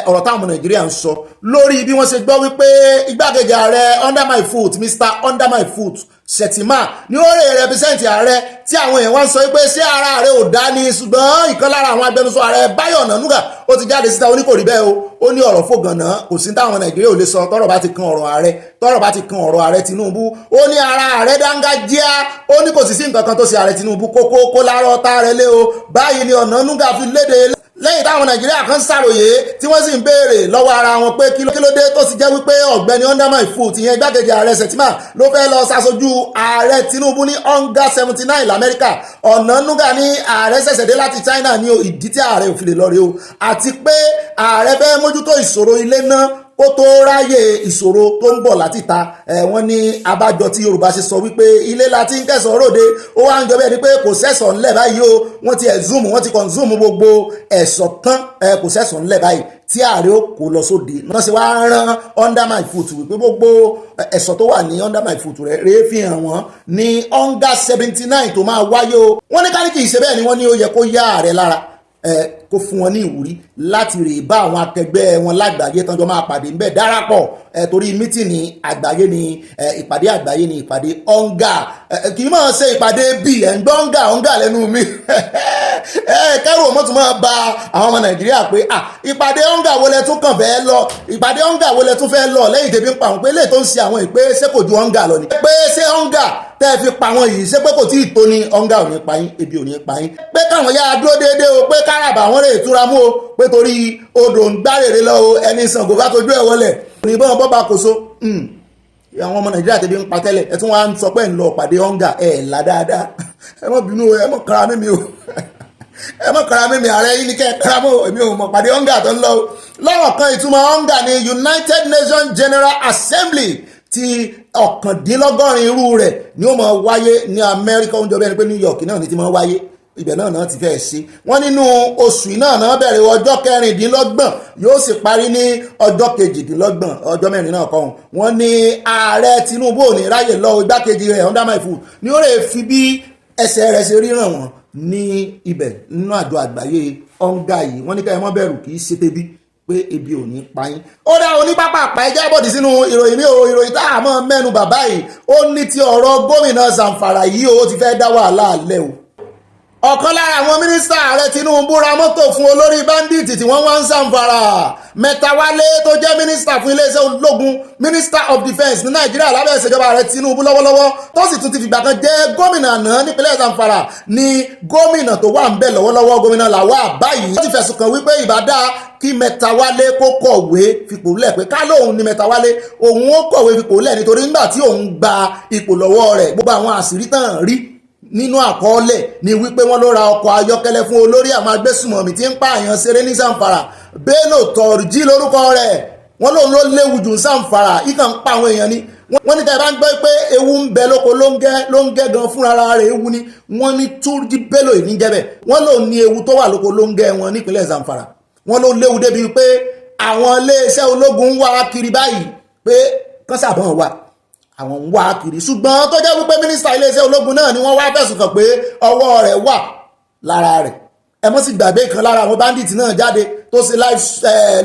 ọ̀rọ̀ táwọn ọmọ Nàìjíríà ń sọ lórí bí wọ́n ṣe gbọ́ wípé igbákejì ààrẹ under my foot Mr. under my foot Shettima ní ó rè represent ààrẹ tí àwọn èèyàn wá ń sọ wípé ṣé ara ààrẹ ò dá ní ṣùgbọ́n ìkan lára àwọn agbẹnusọ ààrẹ Báyọ̀ Ọ̀nànúgà ó ti jáde síta ó ní kò rí bẹ́ẹ̀ o ó ní ọ̀rọ̀ fògànà kò sí táwọn Nàìjíríà ò lè sọ tọ́rọ̀ bá ti kan ọ̀rọ̀ ààrẹ tọ́rọ̀ bá ti kan ọ̀rọ̀ ààrẹ Tinubu ó ní ara ààrẹ dángájíá ó ní kò sì sí nǹkan kan tó ṣe ààrẹ Tinubu kókó lárọ́ tá rẹ lé o báyìí ni Ọ̀nànúgà fi léde lẹ́yìn táwọn Nàìjíríà kan ṣàròyé tí wọ́n sì ń béèrè lọ́wọ́ ara wọn pé kí ló dé tó sì jẹ́ wípé ọ̀gbẹ́ni under my foot ìyẹn igbákejì ààrẹ Shettima ló fẹ́ lọ ṣàṣojú ààrẹ Tinubu ní hunger 79 l'Amẹ́ríkà. Ọ̀nànúgà ní ààrẹ ṣẹ̀ṣẹ̀ dé láti China ní ìdí tí ààrẹ ò fi lè lọ rí o àti pé ààrẹ fẹ́ mójútó ìṣòro ilé náà kó tó ráyè ìṣòro tó ń bọ̀ láti ta wọ́n ní abájọ tí Yorùbá ṣe sọ wípé ilé la ti ń kẹsàn-án ròde ó wá ń jọ bẹ́ẹ̀ ni pé kò sẹ́sàn ńlẹ̀ báyìí o wọ́n ti exhume wọ́n ti consume gbogbo ẹ̀sọ̀ tán kò sẹ́sàn ńlẹ̀ báyìí tí ààrẹ ó kó lọ sóde náà ṣe wá rán under my foot wípé gbogbo ẹ̀sọ̀ tó wà ní under my foot rẹ̀ fi hàn wọ́n ní hunger 79 tó máa wáyé o wọ́n ní káníkì ìṣe bẹ́ẹ̀ ni wọ́n ní ó yẹ kó yá ààrẹ lára kó fún wọn ní ìwúrí láti rè bá àwọn akẹgbẹ́ wọn lágbàáyé tán jọ máa pàdé ńbẹ̀ darapọ̀ torí mítìnì àgbáyé ni ìpàdé àgbáyé ni ìpàdé ọ̀ǹgà kì í máa ṣe ìpàdé bíi ẹ̀ ń gbọ́ ọ̀ǹgà lẹ́nu mi kẹ́rù ọmọ tún máa ba àwọn ọmọ Nàìjíríà pé ìpàdé ọ̀ǹgà wo lẹ tún kàn fẹ́ lọ ìpàdé ọ̀ǹgà wo lẹ tún fẹ́ lọ lẹ́yìn tẹ́bí ń pa àwọn pé lè tó ń ṣe àwọn ìpè ṣé kò ju ọ̀ǹgà lọ ni pé ṣé ọ̀ǹgà tẹ́ fi pa àwọn yìí ṣé pé kò tí ì tó ní ọ̀ǹgà ò ní pa yín ebi ò ní pa yín pé káwọn yára dúró déédéé o pé káràbà wọn lè túra mú o pé torí odò ń gbárèrè lọ o ẹni Ṣàngó bá tójú ẹ̀ wọlẹ̀ òyìnbọn bọ́ba kò so àwọn ọmọ Nàìjíríà tẹ́bí ń pa tẹ́lẹ̀ ẹ tún wá ń sọ pé ń lọ pàdé ọ̀ǹgà ẹ̀ là dáadáa ẹ mọ̀ bínú ẹ mọ̀ kára mímí o ẹ mọ̀ kára mímí ààrẹ yìí ní kẹ́ ẹ kára mọ́ èmi ò mọ̀ pàdé ọ̀ǹgà tó ń lọ lọ́rọ̀ kan ìtumọ̀ ọ̀ǹgà ní United Nations General Assembly ti 19 irú rẹ̀ ni ó máa wáyé ní Amẹ́ríkà oúnjẹ bẹ́ẹ̀ ni pé New York náà ni ti máa wáyé ibẹ̀ náà ti fẹ́ ṣe wọ́n nínú oṣù náà bẹ̀rẹ̀ ọjọ́ 26 yóò sì parí ní ọjọ́ 28 ọjọ́ mẹ́rin náà kọ́hún wọ́n ní ààrẹ Tinubu ò ní ráyè lọ igbákejì rẹ̀ under my foot ni ó lè fi bí ẹsẹ̀ rẹ̀ ṣe ríran wọn ní ibẹ̀ nínú àjọ àgbáyé ọ̀ǹgà yìí wọ́n ní ká ẹ mọ́ bẹ̀rù kì í ṣe tẹ́bí pé ebi ò ní pa yín. Ó dá onípápá àpá ẹjẹ́ bọ̀dì sínú ìròyìn mi ò ìròyìn tá a mọ̀ mẹ́nu bàbá yìí ó ní ti ọ̀rọ̀ gómìnà Zanfara yìí ó ti fẹ́ dá wàhálà alẹ́ o. Ọ̀kan lára àwọn mínísítà ààrẹ Tinubu ra mọ́tò fún olórí báńdíìtì tí wọ́n wá ń Zanfara. Mẹ́tawálé tó jẹ́ mínísítà fún iléeṣẹ́ ológun Minister of Defence ní Nàìjíríà lábẹ́ ìṣèjọba ààrẹ Tinubu lọ́wọ́lọ́wọ́ tó sì tún ti fìgbà kan jẹ́ gómìnà àná nípínlẹ̀ Zanfara ní gómìnà tó wà ń bẹ̀ lọ́wọ́lọ́wọ́ gómìnà Lawal báyìí. Ó ti fẹ̀sùn kàn wípé ìbádá kí Mẹ́tawálé kó kọ̀wé fipò lẹ̀ pé ká lóun ní Mẹ́tawálé òun ó kọ̀wé fipò lẹ̀ nítorí nígbà tí òun gba ipò lọ́wọ́ rẹ̀ gbogbo àwọn àṣírí tán rí nínú àkọọ́lẹ̀ ni wípé wọ́n ló ra ọkọ̀ ayọ́kẹ́lẹ́ fún olórí àwọn agbésùmọ̀mí tí ń pààyàn ṣeré ní Zanfara Bello Turji lórúkọ rẹ̀ wọ́n lòun ló léwu jù Zanfara ìkàn ń pa àwọn èèyàn ni wọ́n ní tẹ́ bá ń gbọ́ pé ewu ń bẹ lóko ló ń gẹ́ gan fúnra rẹ̀ ewu ni wọ́n ní Turji Bello yìí níjẹ́bẹ̀ wọ́n lòun ní ewu tó wà lóko ló ń gẹ́ wọn nípínlẹ̀ Zanfara wọ́n ló léwu débi pé àwọn iléeṣẹ́ ológun ń wá kiri báyìí pé kán sàbọ̀n wà àwọn ń wá kiri ṣùgbọ́n tó jẹ́ wípé mínísítà iléeṣẹ́ ológun náà ni wọ́n wá fẹ̀sùn kàn pé ọwọ́ rẹ̀ wà lára rẹ̀ ẹ mọ́ sí gbàgbé kan lára àwọn báńdíìtì náà jáde tó ṣe live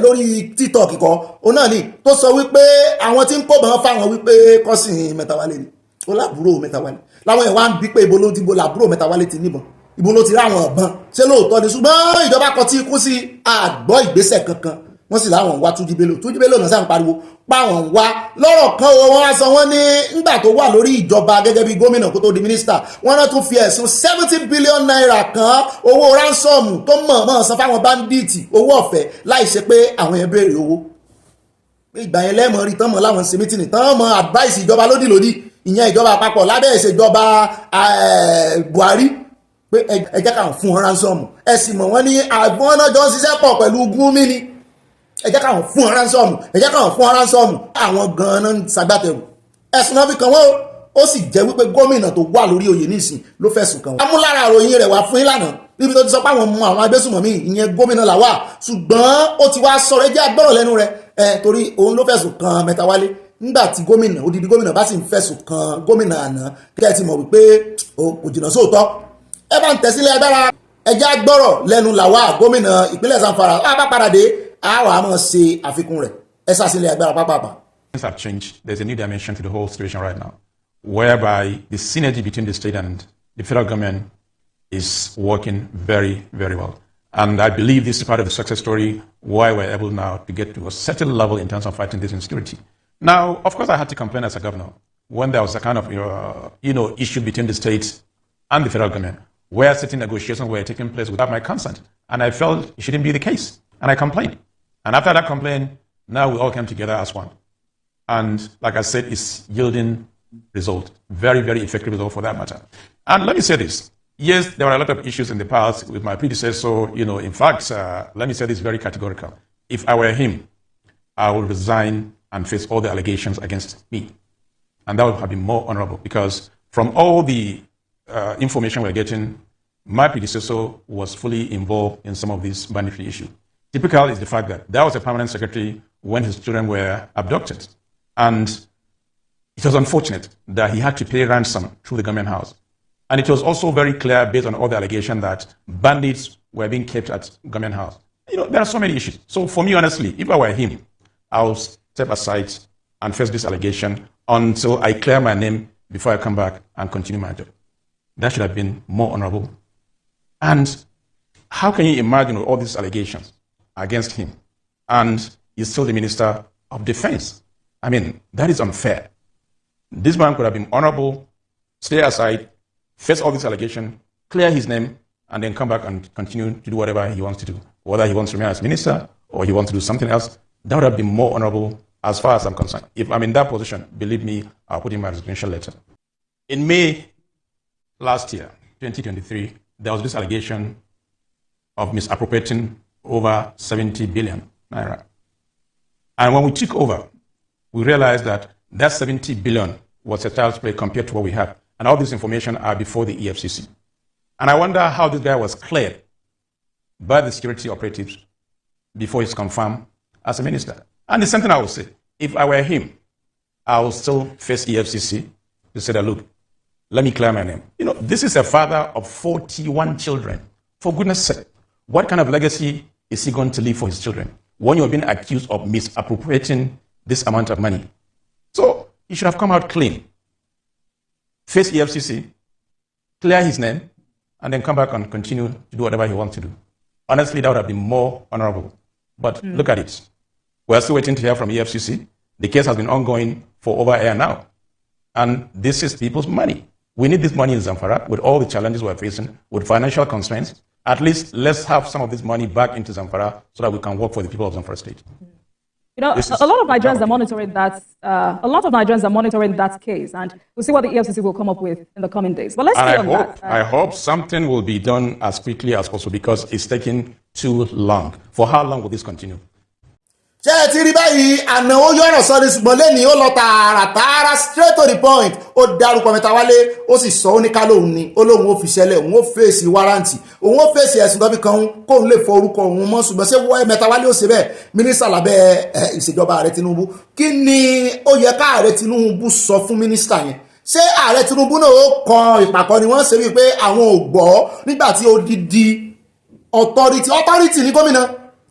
lórí TikTok kọ́ ó náà ni tó sọ wípé àwọn tí ń kó bọ̀n fáwọn wípé kọ́sìn Mẹ́tawálé ni ó lábúrò Mẹ́tawálé láwọn ẹ̀ wá ń bí pé ibo ló ti bo làbúrò Mẹ́tawálé ti níbọn ibo ló ti ráwọn ọ̀bọ̀n ṣé lóòótọ́ ni ṣùgbọ́n ìjọba kan tí kú sí àgbọ́ ìgbésẹ̀ kankan wọ́n sì láwọn wá Túnjí Bello náà sáà ń pariwo páwọn wá lọ́rọ̀ kan wọ́n wá sọ wọ́n ní nígbà tó wà lórí ìjọba gẹ́gẹ́ bí gómìnà kó tó di mínísítà wọ́n náà tún fi ẹ̀sùn 70 billion naira kan owó ránsọ́ọ̀mù tó mọ̀ọ́mọ̀ san fáwọn báńdíìtì owó ọ̀fẹ́ láì ṣe pé àwọn yẹn béèrè owó ìgbà yẹn lẹ́mọ̀ rí tán mọ̀ láwọn ṣe mítìnì tán mọ̀ advice ìjọba lódì ìyẹn ìjọba àpapọ̀ lábẹ́ ìṣèjọba Buhari pé ẹ jẹ́ káwọn fún wọn ránsọ́ọ̀mù ẹ sì mọ̀ wọ́n ní àwọn náà jọ ń ṣiṣẹ́ pọ̀ pẹ̀lú Gumi ni ẹ jẹ́ káwọn fún ránsọ́ọ̀mù ẹ jẹ́ káwọn fún ránsọ́ọ̀mù àwọn gan-an ń ṣagbátẹrù ẹ̀sùn náà fi kàn wọ́n ó sì jẹ́ wípé gómìnà tó wà lórí oyè nísìn ló fẹ̀sùn kàn wọ́n. amúlára àròyìn rẹ̀ wá fún ìlànà níbi tó ti sọ pé àwọn mú àwọn agbésùnmọ̀mí ìyẹn gómìnà Lawal ṣùgbọ́n ó ti wá sọ̀rọ̀ ẹjẹ́ agbọ́rọ̀ lẹ́nu rẹ̀ torí òun ló fẹ̀sùn kàn Mẹ́tawálé nígbà tí gómìnà odidi gómìnà bá sì ń fẹ̀sùn kàn gómìnà àná kẹ́ ẹ ti mọ̀ wípé kò jìnnà sóòótọ́ ẹ bá ń tẹ̀sílẹ̀ agbára ẹjẹ́ agbọ́rọ̀ lẹ́nu Lawal gómìnà ìpínlẹ̀ Zamfara á bá padà dé àwọn àmọ́ ṣe àfikún rẹ̀ ẹ sàṣìlẹ̀ agbára pápápá. Things have changed. There's a new dimension to the whole situation right now, whereby the synergy between the state and the federal government is working very, very well. And I believe this is part of the success story why we're able now to get to a certain level in terms of fighting this insecurity. Now, of course, I had to complain as a governor when there was a kind of issue between the state and the federal government, where certain negotiations were taking place without my consent. And I felt it shouldn't be the case. And I complained. And after that complaint, now we all came together as one. And like I said, it's yielding result. Very, very effective result for that matter. And let me say this. Yes, there were a lot of issues in the past with my predecessor. In fact, let me say this very categorical. If I were him, I will resign and face all the allegations against me. And that would have been more honorable, because from all the information we're getting, my predecessor was fully involved in some of these banditry issues. Typical is the fact that there was a permanent secretary when his children were abducted. And it was unfortunate that he had to pay ransom through the government house. And it was also very clear, based on all the allegations, that bandits were being kept at government house. You know, there are so many issues. So for me, honestly, if I were him, I'll step aside and face this allegation until I clear my name before I come back and continue my job. That should have been more honorable. And how can you imagine all these allegations against him, and he's still the Minister of Defense? I mean, that is unfair. This man could have been honorable, stay aside, face all these allegations, clear his name, and then come back and continue to do whatever he wants to do. Whether he wants to remain as minister or he wants to do something else, that would have been more honorable as far as I'm concerned. If I'm in that position, believe me, I'll put in my resignation letter. In May last year, 2023, there was this allegation of misappropriating over 70 billion naira. And when we took over, we realized that that 70 billion was a child's play compared to what we have. And all this information are before the EFCC. And I wonder how this guy was cleared by the security operatives before he's confirmed as a minister. And the same thing I would say, if I were him, I would still face EFCC to say that, look, let me clear my name. You know, this is a father of 41 children. For goodness sake, what kind of legacy is he going to leave for his children when you're being accused of misappropriating this amount of money? So he should have come out clean, face EFCC, clear his name, and then come back and continue to do whatever he wants to do. Honestly, that would have been more honorable. But look at it. We're still waiting to hear from EFCC. The case has been ongoing for over a year now. And this is people's money. We need this money in Zanfara with all the challenges we're facing, with financial constraints. At least let's have some of this money back into Zanfara so that we can work for the people of Zanfara State. You know, a lot of Nigerians are monitoring that. A lot of Nigerians are monitoring that case, and we'll see what the EFCC will come up with in the coming days. But let's stay on that. I hope something will be done as quickly as possible, because it's taking too long. For how long will this continue? ṣé ẹ ti rí báyìí àná ó yọ̀rọ̀ sọ ní ṣùgbọ́n lẹ́ni ó lọ tààràtààrà straight to the point ó dárúkọ Mẹ́tawálé ó sì sọ ó ní ká lóun ni ó lóun ó fi ṣẹlẹ̀ òun ó fèsì wárántì òun ó fèsì ẹ̀sùn tó fi kan kóun lè fọ orúkọ òun mọ́ ṣùgbọ́n ṣé wọ́n Mẹ́tawálé ó ṣe bẹ́ẹ̀ mínísítà lábẹ́ ìṣèjọba ààrẹ Tinubu kí ni ó yẹ ká ààrẹ Tinubu sọ fún mínísítà yẹn? ṣé ààrẹ Tinubu náà ó kan ìpàkọ́ ni wọ́n ṣe wípé àwọn ò gbọ́ nígbà tí odidi authority ní gómìnà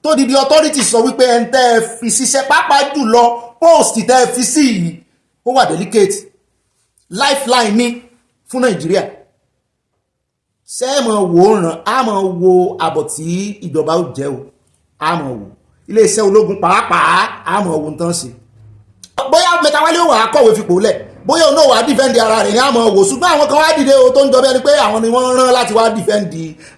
tó di authority sọ wípé ẹn tẹ́ fi ṣiṣẹ́ pàápàá jùlọ post tẹ́ fi sí yìí ó wà delicate lifeline ní fún Nàìjíríà. ṣé ẹ mọ̀ wò ràn á mọ̀ wo àbọ̀ tí ìjọba ó jẹ́ o á mọ̀ wò iléeṣẹ́ ológun pàápàá á mọ̀ wò tán sí. bóyá Mẹ́tawálé ó wà á kọ̀wé fipò lẹ̀ bóyá òun náà wà á defend ara rẹ̀ ní á mọ̀ wò ṣùgbọ́n àwọn kan wá dìde o tó ń jọ bẹ́ẹ̀ ni pé àwọn ni wọ́n rán láti wá defend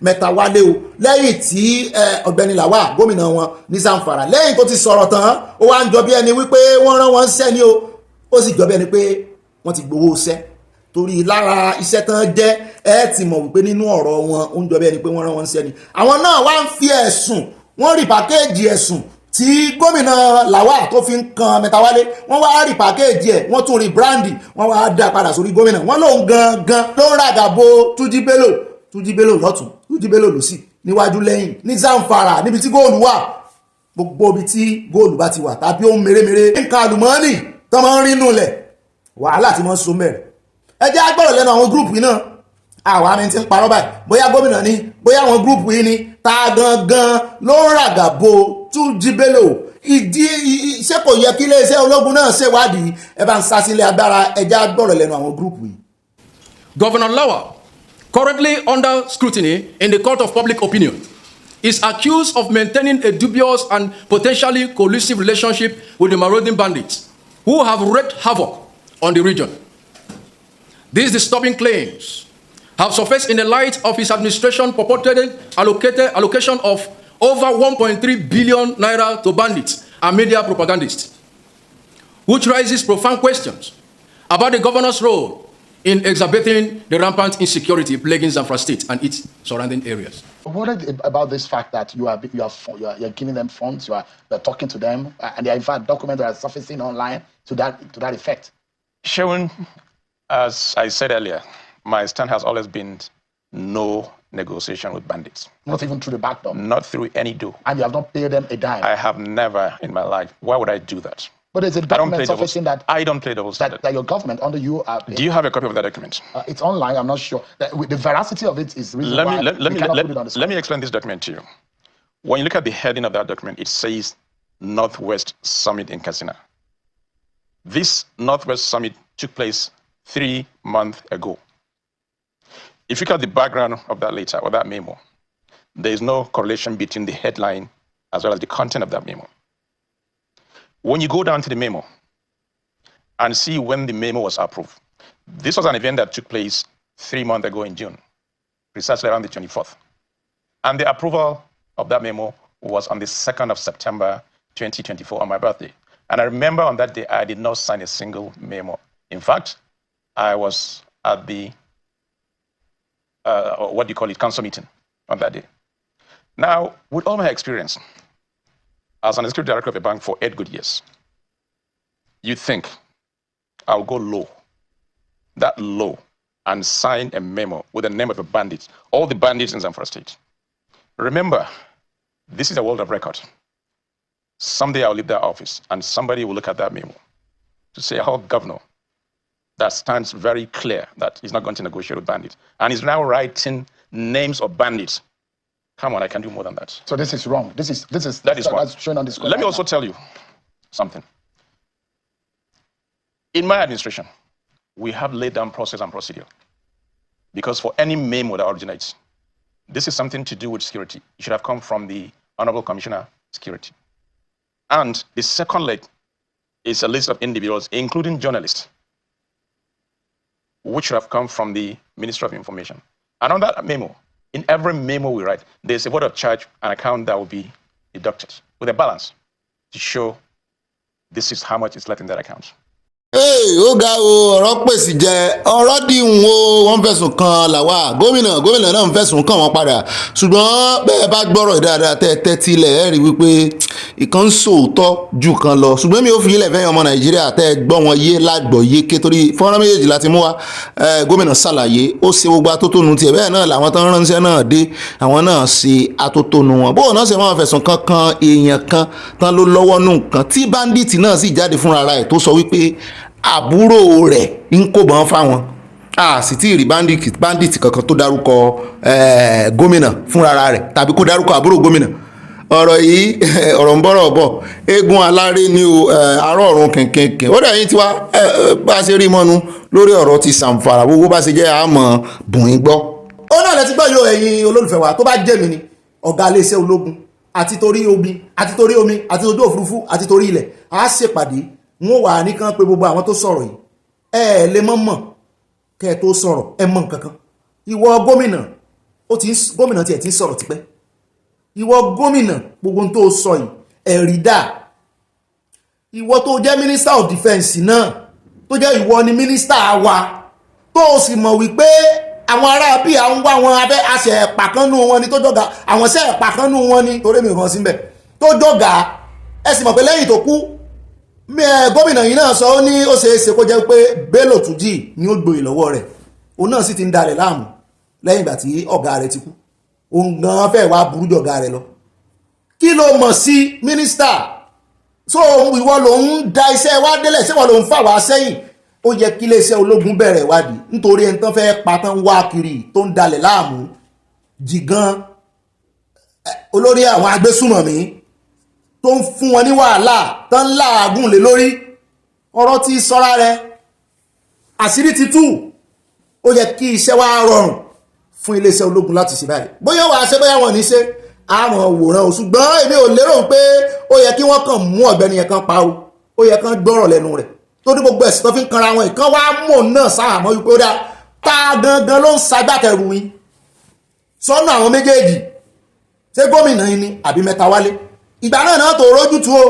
Mẹ́tawálé o lẹ́yìn tí Ọ̀gbẹ́ni Lawal gómìnà wọn ní Zanfara lẹ́yìn tó ti sọ̀rọ̀ tán ó wá ń jọ bí ẹni wípé wọ́n rán wọn ṣẹ́ ni o ó sì jọ bí ẹni pé wọ́n ti gbowó ṣẹ́ torí lára iṣẹ́ tán jẹ́ ẹ ti mọ̀ wípé nínú ọ̀rọ̀ wọn ó ń jọ bí ẹni pé wọ́n rán wọn ṣẹ́ ni àwọn náà wá ń fi ẹ̀sùn wọ́n rí pàkéèjì ẹ̀sùn tí gómìnà Lawal tó fi ń kan Mẹ́tawálé wọ́n wá rí pàkéèjì ẹ̀ wọ́n tún rí brandy wọ́n wá dá padà sórí gómìnà wọ́n lóun gangan ló ń ràgàbo Túnjí Bello lọ́tún Túnjí Bello lósì níwájú lẹ́yìn ní Zanfara níbi tí góòlù wà gbogbo ibi tí góòlù bá ti wà tàbí ohun mèremère nǹkan àlùmọ́ọ́nì tó máa ń rí nù lẹ̀ wàhálà tí wọ́n so mẹ́rẹ̀. ẹ jẹ́ agbọ́rọ̀ lẹ́nu àwọn gúrùpù yìí náà àwa mi ti ń parọ́ báyìí bóyá gómìnà ni bóyá àwọn gúrùpù yìí ni ta gangan ló ń ràgàbo Túnjí Bello ìdí ṣé kò yẹ kí iléeṣẹ́ ológun náà ṣèwádìí ẹ bá ń sá sílé agbára ẹ jẹ́ agbọ́rọ̀ lẹ́nu àwọn gúrùpù yìí. Governor Lawal, currently under scrutiny in the court of public opinion, is accused of maintaining a dubious and potentially collusive relationship with the marauding bandits who have wreaked havoc on the region. These disturbing claims have surfaced in the light of his administration purported allocation of over 1.3 billion naira to bandits and media propagandists, which raises profound questions about the governor's role in exacerbating the rampant insecurity plaguing Zanfara State and its surrounding areas. What about this fact that you're giving them funds, you're talking to them, and there are in fact documents that are surfacing online to that effect? Sharon, as I said earlier, my stand has always been no negotiation with bandits. Not even through the back door? Not through any door. And you have not paid them a dime? I have never in my life. Why would I do that? But there's a document surfacing that... I don't play devil's advocate. That your government under you... Do you have a copy of that document? It's online, I'm not sure. The veracity of it is the reason why we cannot put it on the screen. Let me explain this document to you. When you look at the heading of that document, it says Northwest Summit in Katsina. This Northwest Summit took place 3 months ago. If you look at the background of that letter or that memo, there is no correlation between the headline as well as the content of that memo. When you go down to the memo and see when the memo was approved, this was an event that took place 3 months ago in June, precisely around the 24th. And the approval of that memo was on the 2nd of September, 2024, on my birthday. And I remember on that day, I did not sign a single memo. In fact, I was at the, council meeting on that day. Now, with all my experience, as an executive director of a bank for 8 good years, you think I'll go low, that low, and sign a memo with the name of a bandit, all the bandits in Zanfara State. Remember, this is a world of record. Someday I'll leave that office and somebody will look at that memo to say, how governor that stands very clear that he's not going to negotiate with bandits. And he's now writing names of bandits. Come on, I can do more than that. So this is wrong. That is wrong. Shown on the screen. Let me also tell you something. In my administration, we have laid down process and procedure. Because for any memo that originates, this is something to do with security. It should have come from the Honorable Commissioner, Security. And the second leg is a list of individuals, including journalists, which should have come from the Ministry of Information. And on that memo, in every memo we write, there's a word of charge, an account that will be deducted with a balance to show this is how much is left in that account. ó ga o ọ̀rọ̀ pèsè jẹ́ ọ̀rọ̀ dìhun o wọ́n fẹ̀sùn kan làwà gómìnà náà ń fẹ̀sùn kàn wọ́n padà ṣùgbọ́n bẹ́ẹ̀ bá gbọ́rọ̀ dáadáa tẹ́tí ilẹ̀ ẹ̀ rí wípé ìkan ń sòótọ́ ju kan lọ ṣùgbọ́n mi ò fi ilẹ̀ fẹ́yàn ọmọ nàìjíríà tẹ́ gbọ́ wọn yé lágbọ̀ yé ké torí fọ́nrán méjèèjì láti mú wa gómìnà ṣàlàyé ó ṣe gbogbo atótónu tiẹ̀ bẹ́ẹ̀ náà làwọn tán ránṣẹ́ náà dé àwọn náà ṣe atótónu wọn bóun náà ṣe máa fẹ̀sùn kankan èèyàn kan tán ló lọ́wọ́ nù nǹkan tí báńdíìtì náà sì jáde fúnra rẹ̀ tó sọ wípé àbúrò rẹ̀ ń kó bọ́n fáwọn a sì tí ì rí bandit kankan tó dárúkọ gómìnà fúnra rẹ̀ tàbí kó dárúkọ àbúrò gómìnà ọ̀rọ̀ yìí ọ̀rọ̀ ń bọ̀rọ̀ bọ̀ eégún aláré ní arọ́ ọ̀run kẹ̀kẹ̀kẹ̀ ó dẹ̀ yín tiwa bá a ṣe rí mọ́nu lórí ọ̀rọ̀ ti Zanfara gbogbo bá ṣe jẹ́ àmọ́ bùnín gbọ́. ó náà lẹ́tí gbọ́ yóò ẹ̀yin olólùfẹ́ wa tó bá jẹ́ mi ni ọ̀gá iléeṣẹ́ ológun àti torí omi àti ojú òfurufú àti torí ilẹ̀ á ṣèpàdé wọ́n wà nìkan pé gbogbo àwọn tó sọ̀rọ̀ yìí ẹ lè mọ̀ kẹ́ ẹ tó sọ̀rọ̀ ẹ mọ̀ nǹkan kan ìwọ gómìnà tiẹ̀ ti ń sọ̀rọ̀ tipẹ́ ìwọ gómìnà gbogbo tó sọ yìí ẹ̀rí dà ìwọ tó jẹ́ minister of defence náà tó jẹ́ ìwọ ni minister wa tó sì mọ̀ wípé àwọn ará bí àwọn wá wọn abẹ́ àṣẹ ẹ̀pàkánú wọn ni tó jọ̀gá àwọn ṣẹ́ ẹ̀pàkánú wọn ni torí mi kan síbẹ̀ tó jọ̀gá ẹ sì mọ̀ pé lẹ́yìn tó kú gómìnà yìí náà sọ ó ní ó ṣeéṣe kó jẹ́ pé Bello Tuji ni ó gboyè lọ́wọ́ rẹ̀ òun náà sì ti ń dalẹ̀ láàmú lẹ́yìn ìgbà tí ọ̀gá rẹ̀ ti kú òun gan fẹ́ wá burú jọ̀gá rẹ̀ lọ kí ló mọ̀ sí mínísítà so ìwọ ló ń da iṣẹ́ wa délẹ̀ ṣé wọ́n ló ń fà wá sẹ́yìn ó yẹ kí iléeṣẹ́ ológun bẹ̀rẹ̀ ìwádìí nítorí ẹni tán fẹ́ pa tán wá kiri tó ń dalẹ̀ láàmú jìgan olórí àwọn agbésùmọ̀mí tó ń fún wọn ní wàhálà tán láàgùn lé lórí ọ̀rọ̀ tí sọ́ra rẹ̀ àṣírí ti tú ó yẹ kí iṣẹ́ wa rọrùn fún iléeṣẹ́ ológun láti ṣe báyìí bóyá wàá ṣe bóyá wọn ní ṣe àwọn òwòrán o ṣùgbọ́n èmi ò lérò pé ó yẹ kí wọ́n kàn mú ọ̀gbẹ́ni yẹn kan pa o ó yẹ kán gbọ́rọ̀ lẹ́nu rẹ̀ tó ní gbogbo ẹ̀sìn tó fi ń kanra wọn ìkan wá mọ̀ náà sáàmọ́ wípé ó dá ta gangan ló ń ṣagbátẹrù yín sọ́nà àwọn méjèèjì ṣé gómìnà yín ni àbí Mẹ́tawálé ìgbà náà tó rójútu o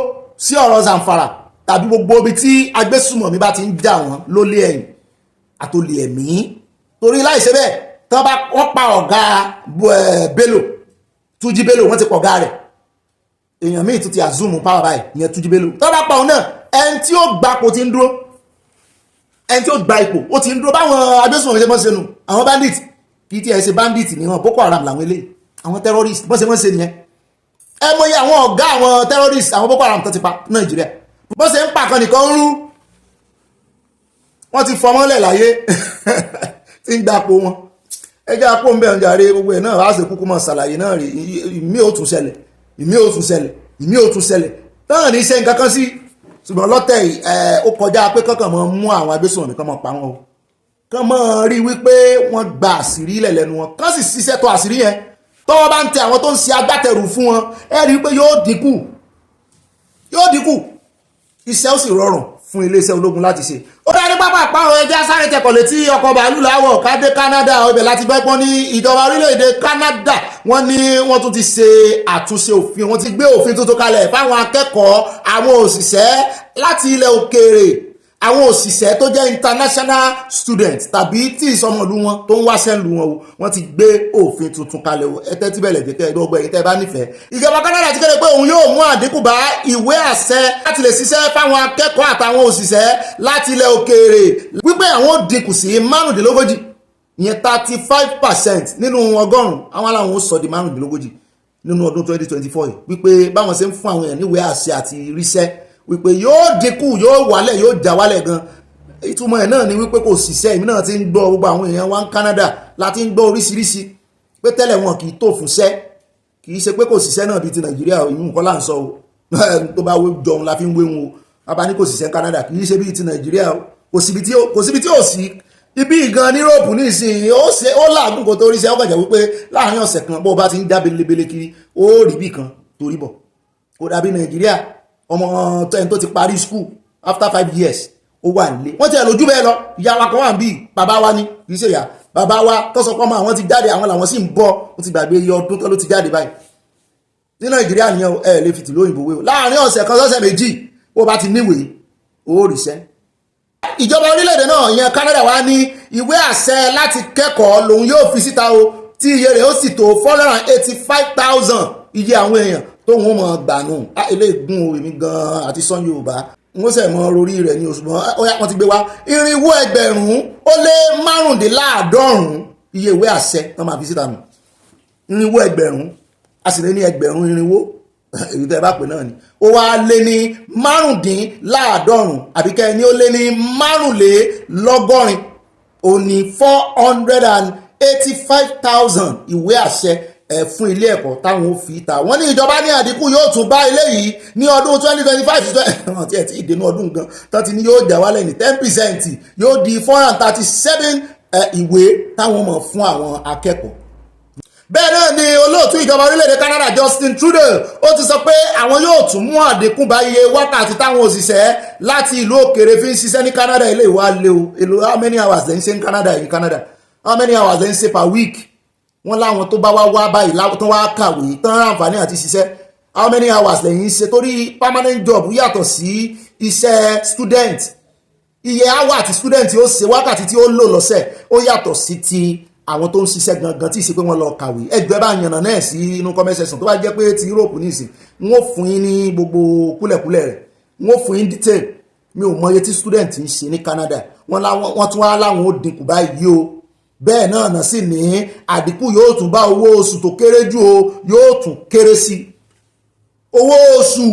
sí ọ̀rọ̀ Zanfara tàbí gbogbo ibi tí agbésùmọ̀mí bá ti ń jà wọ́n lólé ẹ̀yìn àtòlè ẹ̀mí torí láìṣe bẹ́ẹ̀ tán bá wọ́n pa ọ̀gá Bello Túnjí Bello wọ́n ti pọ̀ gá rẹ̀ èèyàn míì tún ti àzúmù power báyìí ìyẹn Túnjí Bello tó bá pa òun náà ẹni tí ó gba ipò ti ń dúró ẹni tí ó gba ipò ó ti ń dúró báwọn agbésùnmọ̀ ṣe mọ́ ṣe nù àwọn bandit kì í tiẹ̀ ṣe bandit ni wọn Boko Haram làwọn eléyìí àwọn terrorist bọ́n ṣe mọ́ ṣe nìyẹn ẹ mọ̀ iye àwọn ọ̀gá àwọn terrorist àwọn Boko Haram tó ti pa Nàìjíríà bọ́n ṣe ń pa kan nìkan ń rú wọ́n ti fọmọ́lẹ̀ láyé tí ń gbapò wọn ẹjẹ́ apó ń bẹ̀ ń jàre gbogbo ẹ̀ náà wá sí kúkú mọ̀ ṣàlàyé náà rí ìmí ò tún ṣẹlẹ̀ ìmí ò tún ṣẹlẹ̀ ìmí ò tún ṣẹlẹ̀ táwọn ní iṣẹ́ nǹkan kan sí ṣùgbọ́n lọ́tẹ̀ ó kọjá pé kankan mọ́ mú àwọn agbésùnmọ̀mí kan mọ́ pa wọn o kán mọ́ rí wípé wọ́n gba àṣírí ilẹ̀ lẹ́nu wọn kán sì ṣiṣẹ́ tó àṣírí yẹn tọ́wọ́ bá ń tẹ àwọn tó ń ṣe agbátẹrù fún wọn ẹ rí wípé yóò dínkù iṣẹ́ ó sì rọrùn fún iléeṣẹ́ ológun láti ṣe. Ó dá ní pápá àpáwọn ẹja sáré tẹkọ̀ létí ọkọ̀ bàálù láwọ̀ kádé Canada ibẹ̀ láti gbọ́ pọ́n ní ìjọba orílẹ̀-èdè Canada wọ́n ní wọ́n tún ti ṣe àtúnṣe òfin wọ́n ti gbé òfin tuntun kalẹ̀ fáwọn akẹ́kọ̀ọ́ àwọn òṣìṣẹ́ láti ilẹ̀ òkèèrè àwọn òṣìṣẹ́ tó jẹ́ international student tàbí tí ìsọmọlú wọn tó ń wáṣẹ́ lu wọn o wọ́n ti gbé òfin tuntun kalẹ̀ o ẹtẹ́ tí bẹ̀lẹ̀ jẹ́kẹ́ ẹgbẹ́ ẹ̀yìn tẹ́ bá nífẹ̀ẹ́. ìjọba Canada ti kéde pé òun yóò mú àdínkù bá ìwé àṣẹ láti lè ṣiṣẹ́ fáwọn akẹ́kọ̀ọ́ àtàwọn òṣìṣẹ́ láti ilẹ̀ òkèèrè wípé àwọn ò dínkù sí 35% ìyẹn 35% nínú 100 àwọn aláwọn ó sọ di 35% nínú ọdún 2024 wípé báwọn ṣe ń fún àwọn èèyàn níwèé àṣẹ àti ríṣẹ́ wípé yóò dínkù yóò wálẹ̀ yóò já wálẹ̀ gan ìtumọ̀ ẹ̀ náà ni wípé kò síṣẹ́ èmi náà ti ń gbọ́ gbogbo àwọn èèyàn wa ní Canada láti ń gbọ́ oríṣiríṣi pé tẹ́lẹ̀ wọn kì í tó fúnṣẹ́ kì í ṣe pé kò síṣẹ́ náà bíi ti Nàìjíríà ìyún nǹkan là ń sọ o tó bá jọun la fi ń wé wọn o bàbá ní kò síṣẹ́ Canada kì í ṣe bíi ti Nàìjíríà o kò síbi tí ò sí ibi gan ní Europe ní ìsìn ó làágùn kò tó ríṣẹ́ ó kàn jẹ́ wípé láàárín ọ̀sẹ̀ kan bó bá ti ń dá belebele kiri ó rí bì kan torí bọ̀ kò dàbí Nàìjíríà ọmọ ẹni tó ti parí school after 5 years ó wà nílé wọ́n ti ẹ̀ lójú bẹ́ẹ̀ lọ ìyá wa kan wà ń bí bàbá wa ní kì í ṣe ìyá bàbá wa tó sọ pé ọmọ àwọn ti jáde àwọn làwọn sì ń bọ̀ ó ti gbàgbé iye ọdún tó ló ti jáde báyìí ní Nàìjíríà nìyẹn ẹ lè fi tìlú òyìnbó wé o láàrin ọ̀sẹ̀ kan sọ́sẹ̀ méjì ó bá ti níwèé ó ríṣẹ́. ìjọba orílẹ̀-èdè náà ìyẹn Canada wá ní ìwé àṣẹ láti kẹ́kọ̀ọ́ lòun yóò fi síta o tí iye rẹ̀ ó sì tó 485,000 iye àwọn èèyàn tó wọ́n mọ̀ gbànú ilé ìgún èmi gan àti sọ́n Yorùbá wọ́n sẹ̀ mọ́ orí rẹ̀ ní òṣùgbọ́n wọ́n ti gbé wá 450,000 iye ìwé àṣẹ wọ́n máa fi síta nù 450,000 a sì lé ní 400,000 èyí tẹ́ bá pè náà ni ó wá lé ní 95,000 àbíkẹ́ ni ó lé ní 95,000 ó ní 485,000 ìwé àṣẹ fún ilé ẹ̀kọ́ táwọn ò fi ta wọ́n ní ìjọba ní àdínkù yóò tún bá ilé yìí ní ọdún 2025 tí ẹ̀ tí ìdènà ọdún gan tán ti ní yóò jà wálẹ̀ ní 10% yóò di 437 ìwé táwọn mọ̀ fún àwọn akẹ́kọ̀ọ́. bẹ́ẹ̀ náà ni olóòtú ìjọba orílẹ̀-èdè Canada Justin Trudeau ó ti sọ pé àwọn yóò tún mú àdínkù bá iye wákàtí táwọn òṣìṣẹ́ láti ìlú òkèèrè fi ń ṣiṣẹ́ ní Canada ilé ìwà lé o how many hours lẹ́ ń ṣe ní Canada how many hours lẹ́ ń ṣe per week wọ́n láwọn tó bá wá báyìí tó wá kàwé tán àǹfààní àti ṣiṣẹ́ how many hours lẹ́yìn ṣe torí permanent job yàtọ̀ sí iṣẹ́ student iye hour àti student ó ṣe wákàtí tí ó lò lọ́sẹ̀ ó yàtọ̀ sí ti àwọn tó ń ṣiṣẹ́ gangan tí ì ṣe pé wọ́n lọ kàwé ẹgbẹ́ bá yànnà náà sí inú comment section tó bá jẹ́ pé ti Europe ní ìsìn wọ́n fún yín ní gbogbo kúlẹ̀kúlẹ̀ rẹ̀ wọ́n fún yín detail mi ò mọ iye tí student ń ṣe ní Canada wọ́n tún wá láwọn ó dínkù báyìí o bẹ́ẹ̀ náà náà sì ní àdínkù yóò tún bá owó oṣù tó kéré jù o yóò tún kéré sí owó oṣù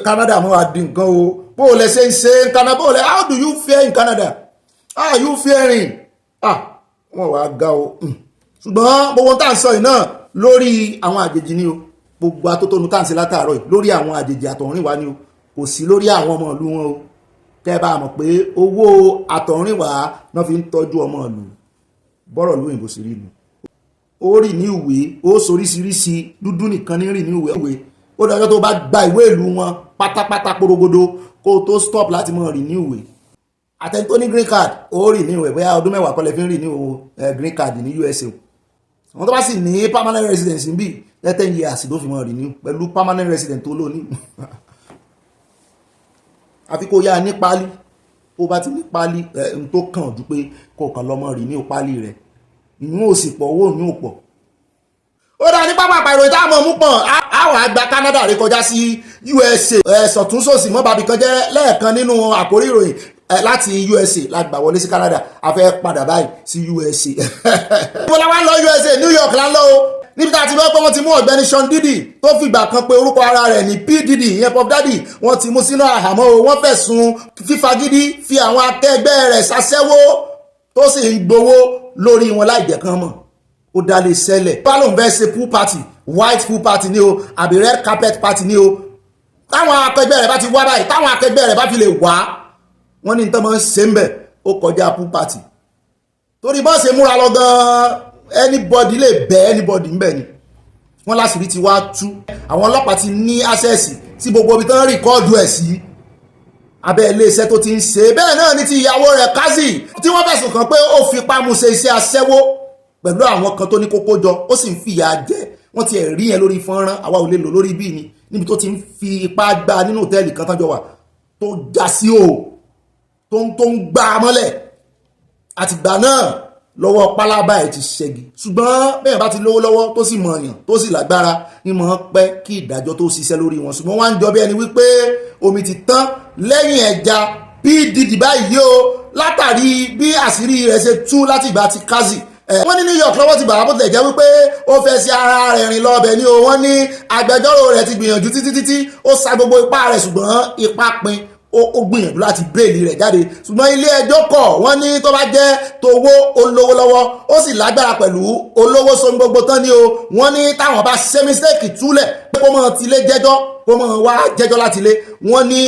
Canada mọ́ àdín nǹkan o bó o lẹ ṣe ń ṣe ń Canada bó o lẹ how do you fare in Canada how are you faring wọ́n wá ga o ṣùgbọ́n gbogbo tá à ń sọ yìí náà lórí àwọn àjèjì ni o gbogbo atótónu tá à ń ṣe látàárọ̀ yìí lórí àwọn àjèjì àtọ̀rìnwá ni o kò sí lórí àwọn ọmọ ìlú wọn o kẹ́ bá mọ̀ pé owó àtọ̀rìnwá náà fi ń tọ́jú ọmọ ìlú bọ́rọ̀ lóyìnbó sí rí nu ó rì ní ìwé ó soríṣiríṣi dúdú nìkan ní rì ní ìwé ó dájọ́ tó bá gba ìwé ìlú wọn pátápátá porogodo kó o tó stop láti mọ̀ rì ní ìwé àtẹni tó ní green card ó rì ní ìwé bóyá ọdún mẹ́wàá kọ́lẹ̀ fi ń rì ní green card ní USA àwọn tó bá sì ní permanent residence ń bì 10 years ló fi mọ̀ rì ní pẹ̀lú permanent resident tó lò ní àfi kó yá ní pálí ó bá ti ní pálí tó kàn jù pé kò kàn lọ́mọ rí ní pálí rẹ̀ ìyún ò sì pọ̀ owó ìyún ò pọ̀ ó dá ní pápá ìròyìn táwọn mú pọ̀n àwọn àgbà Canada ré kọjá sí USA sọ̀túnṣòsì mọ́ bàbí kan jẹ́ lẹ́ẹ̀kan nínú àkórí ìròyìn láti USA lágbà wọlé sí Canada a fẹ́ padà báyìí sí USA. mo la wá lọ USA New York la ń lọ o níbi tá a ti gbọ́ pé wọ́n ti mú Ọ̀gbẹ́ni Sean Diddy tó fìgbà kan pé orúkọ ara rẹ̀ ní P Diddy ìyẹn Puff Daddy wọ́n ti mú sínú àhámọ́ o wọ́n fẹ̀sùn fífagídí fi àwọn akẹgbẹ́ rẹ̀ ṣaṣẹ́wó tó sì ń gbowó lórí wọn láì jẹ́ kán mọ̀ ó dá lè ṣẹlẹ̀ bá lóun fẹ́ ṣe pool party white pool party ni o àbí red carpet party ni o táwọn akẹgbẹ́ rẹ̀ bá ti wá báyìí táwọn akẹgbẹ́ rẹ̀ bá fi lè wá wọ́n ní nǹkan máa ń ṣe ń bẹ̀ ó kọjá pool party torí bọ́n ṣe múra lọ gan-an anybody lè bẹ́ anybody ń bẹ̀ ni wọ́n láṣìírí ti wá tú àwọn ọlọ́pàá ti ní access sí gbogbo ibi tán rìkọ́ọ̀dù ẹ̀ sí abẹ́ iléeṣẹ́ tó ti ń ṣe bẹ́ẹ̀ náà ní ti ìyàwó rẹ̀ Kazi tí wọ́n fẹ̀sùn kàn pé ó fipá mú ṣe iṣẹ́ aṣẹ́wó pẹ̀lú àwọn kan tó ní kókó jọ ó sì ń fìyà jẹ wọ́n ti rí yẹn lórí fọ́nrán àwa ò lè lò lórí bí ni níbi tó ti ń fi ipá gbá nínú hòtẹ́ẹ̀lì kan tán jọ wà tó já sí o tó ń gbá a mọ́lẹ̀ àtìgbà náà lọ́wọ́ pálábá ẹ̀ ti ṣẹ́gi ṣùgbọ́n bẹ́ẹ̀ bá ti lówó lọ́wọ́ tó sì mọ̀ọ̀yàn tó sì lágbára ní mọ̀ ọ́n pẹ́ kí ìdájọ́ tó ṣiṣẹ́ lórí wọn ṣùgbọ́n wọ́n á ń jọ bí ẹni wípé omi ti tán lẹ́yìn ẹja P Diddy báyìí o látàrí bí àṣírí rẹ̀ ṣe tú láti ìgbà tí Kazi wọ́n ní New York lọ́wọ́ ti bàá bó tilẹ̀ jẹ́ wípé ó fẹ́ sí ara rẹ̀ rìn lọ́bẹ̀ ni o wọ́n ní agbẹjọ́rò rẹ̀ ti gbìyànjú títí ó sa gbogbo ipá rẹ̀ ṣùgbọ́n ipá pin ó gbìyànjú láti bẹ́ẹ̀lì rẹ̀ jáde ṣùgbọ́n ilé ẹjọ́ kọ̀ wọ́n ní tó bá jẹ́ tówó olówó lọ́wọ́ ó sì lágbára pẹ̀lú olówó so gbogbo tán ni o wọ́n ní táwọn bá ṣe mistake túlẹ̀ pé kó mọ̀ tilé jẹ́jọ́ kó mọ̀ wá jẹ́jọ́ láti ilé wọ́n ní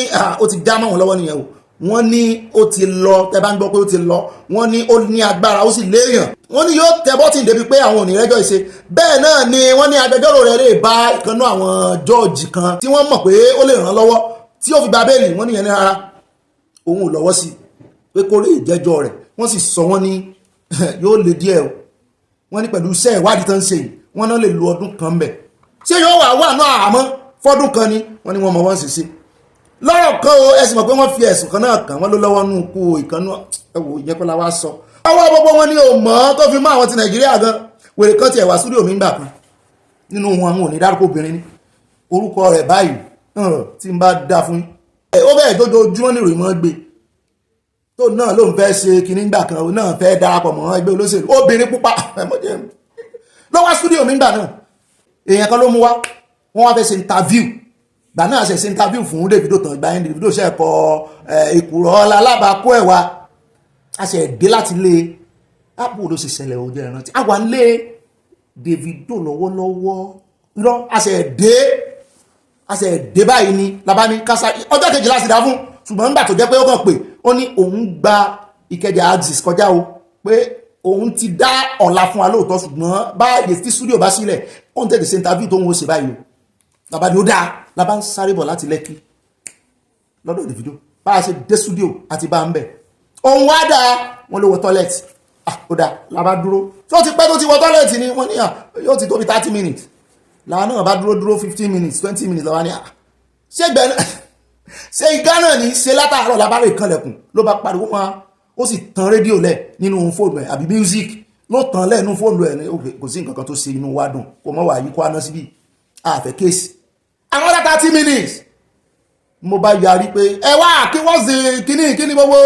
ó ti já mọ́ wọn lọ́wọ́ nìyẹn o wọ́n ní ó ti lọ tẹ́ bá ń gbọ́ pé ó ti lọ wọ́n ní ó ní agbára ó sì léèyàn wọ́n ní yóò tẹ bọ́tì débi pé àwọn ò ní rẹ́jọ́ ìṣe bẹ́ẹ̀ náà ni wọ́n ní agbẹjọ́rò rẹ̀ lè bá ìkànnú àwọn jọ́ọ̀jì kan tí wọ́n mọ̀ pé ó lè ràn lọ́wọ́ tí ó fi gba béèlì wọ́n ní yẹn ní rárá òun ò lọ́wọ́ sí pé kó rí ìjẹ́jọ́ rẹ̀ wọ́n sì sọ wọ́n ní yóò lè díẹ̀ o wọ́n ní pẹ̀lú iṣẹ́ ìwádìí tó ń ṣe yìí wọ́n náà lè lo ọdún kan bẹ̀ ṣé yóò wà náà àmọ́ fọ́dún kan ni wọ́n ní wọ́n mọ̀ wọ́n sì ṣe lọ́rọ̀ kan o ẹ̀sìn mọ̀ pé wọ́n fi ẹ̀sùn kan náà kàn wọ́n ló lọ́wọ́ nù kú ìkànnú ẹ̀wò ìyẹ́pẹ́lá wa sọ ọwọ́ gbogbo wọn ni ò mọ̀ tó fi mọ́ àwọn ti Nàìjíríà gan wèrè kan ti ẹ̀wà súdíò mi ń gbà kan nínú wọn àwọn ò ní dárúkọ obìnrin ní orúkọ rẹ̀ báyìí tí n bá dá fún ó bẹ́ẹ̀ jójoojúmọ́ ní ìròyìn mọ́ gbé tó náà ló ń fẹ́ ṣe kinní gbà kan òun náà fẹ́ darapọ̀ mọ́ ẹgbẹ́ olóṣèlú obìnrin pupa ló wá stúdíò mi gbà náà èèyàn kan ló mú wá wọ́n wá fẹ́ ṣe interview gbà náà ṣe interview fún Davido tán ìgbà yẹn Davido ṣe ẹ̀kọ́ èkùrọ̀ alábàákó ẹ̀wà a ṣe dé láti lé ápò ló ṣe ṣẹlẹ̀ ojú ẹ̀ràn tí àwa ń lé Davido lọ́wọ́lọ́wọ́ irọ́ a ṣe dé báyìí ni labá ní kásá ọjọ́ kejì láti dá fún ṣùgbọ́n nígbà tó jẹ́ pé ó kàn pé ó ní òun gba Ìkẹjà axis kọjá o pé òun ti dá ọ̀la fún wa lóòótọ́ ṣùgbọ́n báyìí tí studio bá sílẹ̀ ó ń tẹ̀lé ṣe interview tó ń wo ṣe báyìí o labá ní ó dáa labá ń sáré bọ̀ láti Lẹ́kì lọ́dọ̀ Davido bá a ṣe dé studio àti bá ń bẹ̀ òun wá dáa wọ́n ló wọ tọ́lẹ̀tì ó dáa labá dúró tó ti pẹ́ tó ti wọ tọ́lẹ̀tì ni wọ́n ní yóò ti tóbi 30 minutes làwọn náà bá dúró 15 minutes 20 minutes lọ́wọ́ ní ṣé ìgbà náà ní ṣe látàárọ̀ lábárè kanlẹ̀kùn ló bá pariwo wọn ó sì tan rédíò lẹ̀ nínú fóònù ẹ̀ àbí music ló tan lẹ̀ nínú fóònù ẹ̀ kò sí nǹkan kan tó ṣe inú wa dùn kò mọ́ wà yí kó aná síbí àfẹ́ kéèsì àwọn 30 minutes mo bá yarí pé ẹ wá kí wọ́n ṣe kíní gbogbo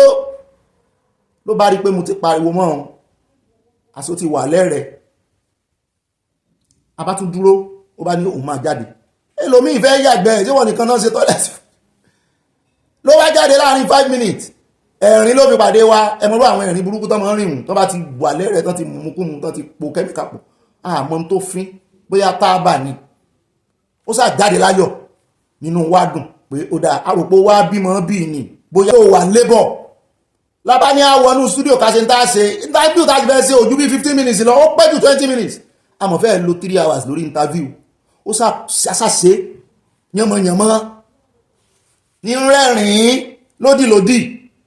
ló bá rí pé mo ti pariwo mọ́ ọ́n aṣọ ti wà lẹ́rẹ̀ẹ́ abá tún dúró ó bá ní òun máa jáde ẹlòmíì fẹ́ yàgbẹ́ tí wọ́n nìkan náà ṣe tọ́lẹ̀tì ló wá jáde láàrin 5 minutes ẹ̀rín ló fi pàdé wa ẹmọ́rú àwọn ẹ̀rín burúkú tó máa ń rìn tó bá ti wà lẹ́rẹ̀ẹ́ tán ti mùkúmu tán ti po kẹ́míkà pọ̀ àmọ́ tó fín bóyá tábà ni ó sà jáde láyọ̀ nínú wa dùn pé ó dáa àròpó wá bímọ bí ni bóyá ó wà lébọ̀ lábá ní àwọnú studio ká ṣe ń tá ṣe interview tá fẹ́ ṣe ojú bí 15 minutes lọ ó pẹ́ jù 20 minutes àmọ́ fẹ́ lo 3 hours lórí interview ó sàṣe yánmọ́yánmọ́ ní rẹ́rìn-ín lódìlódì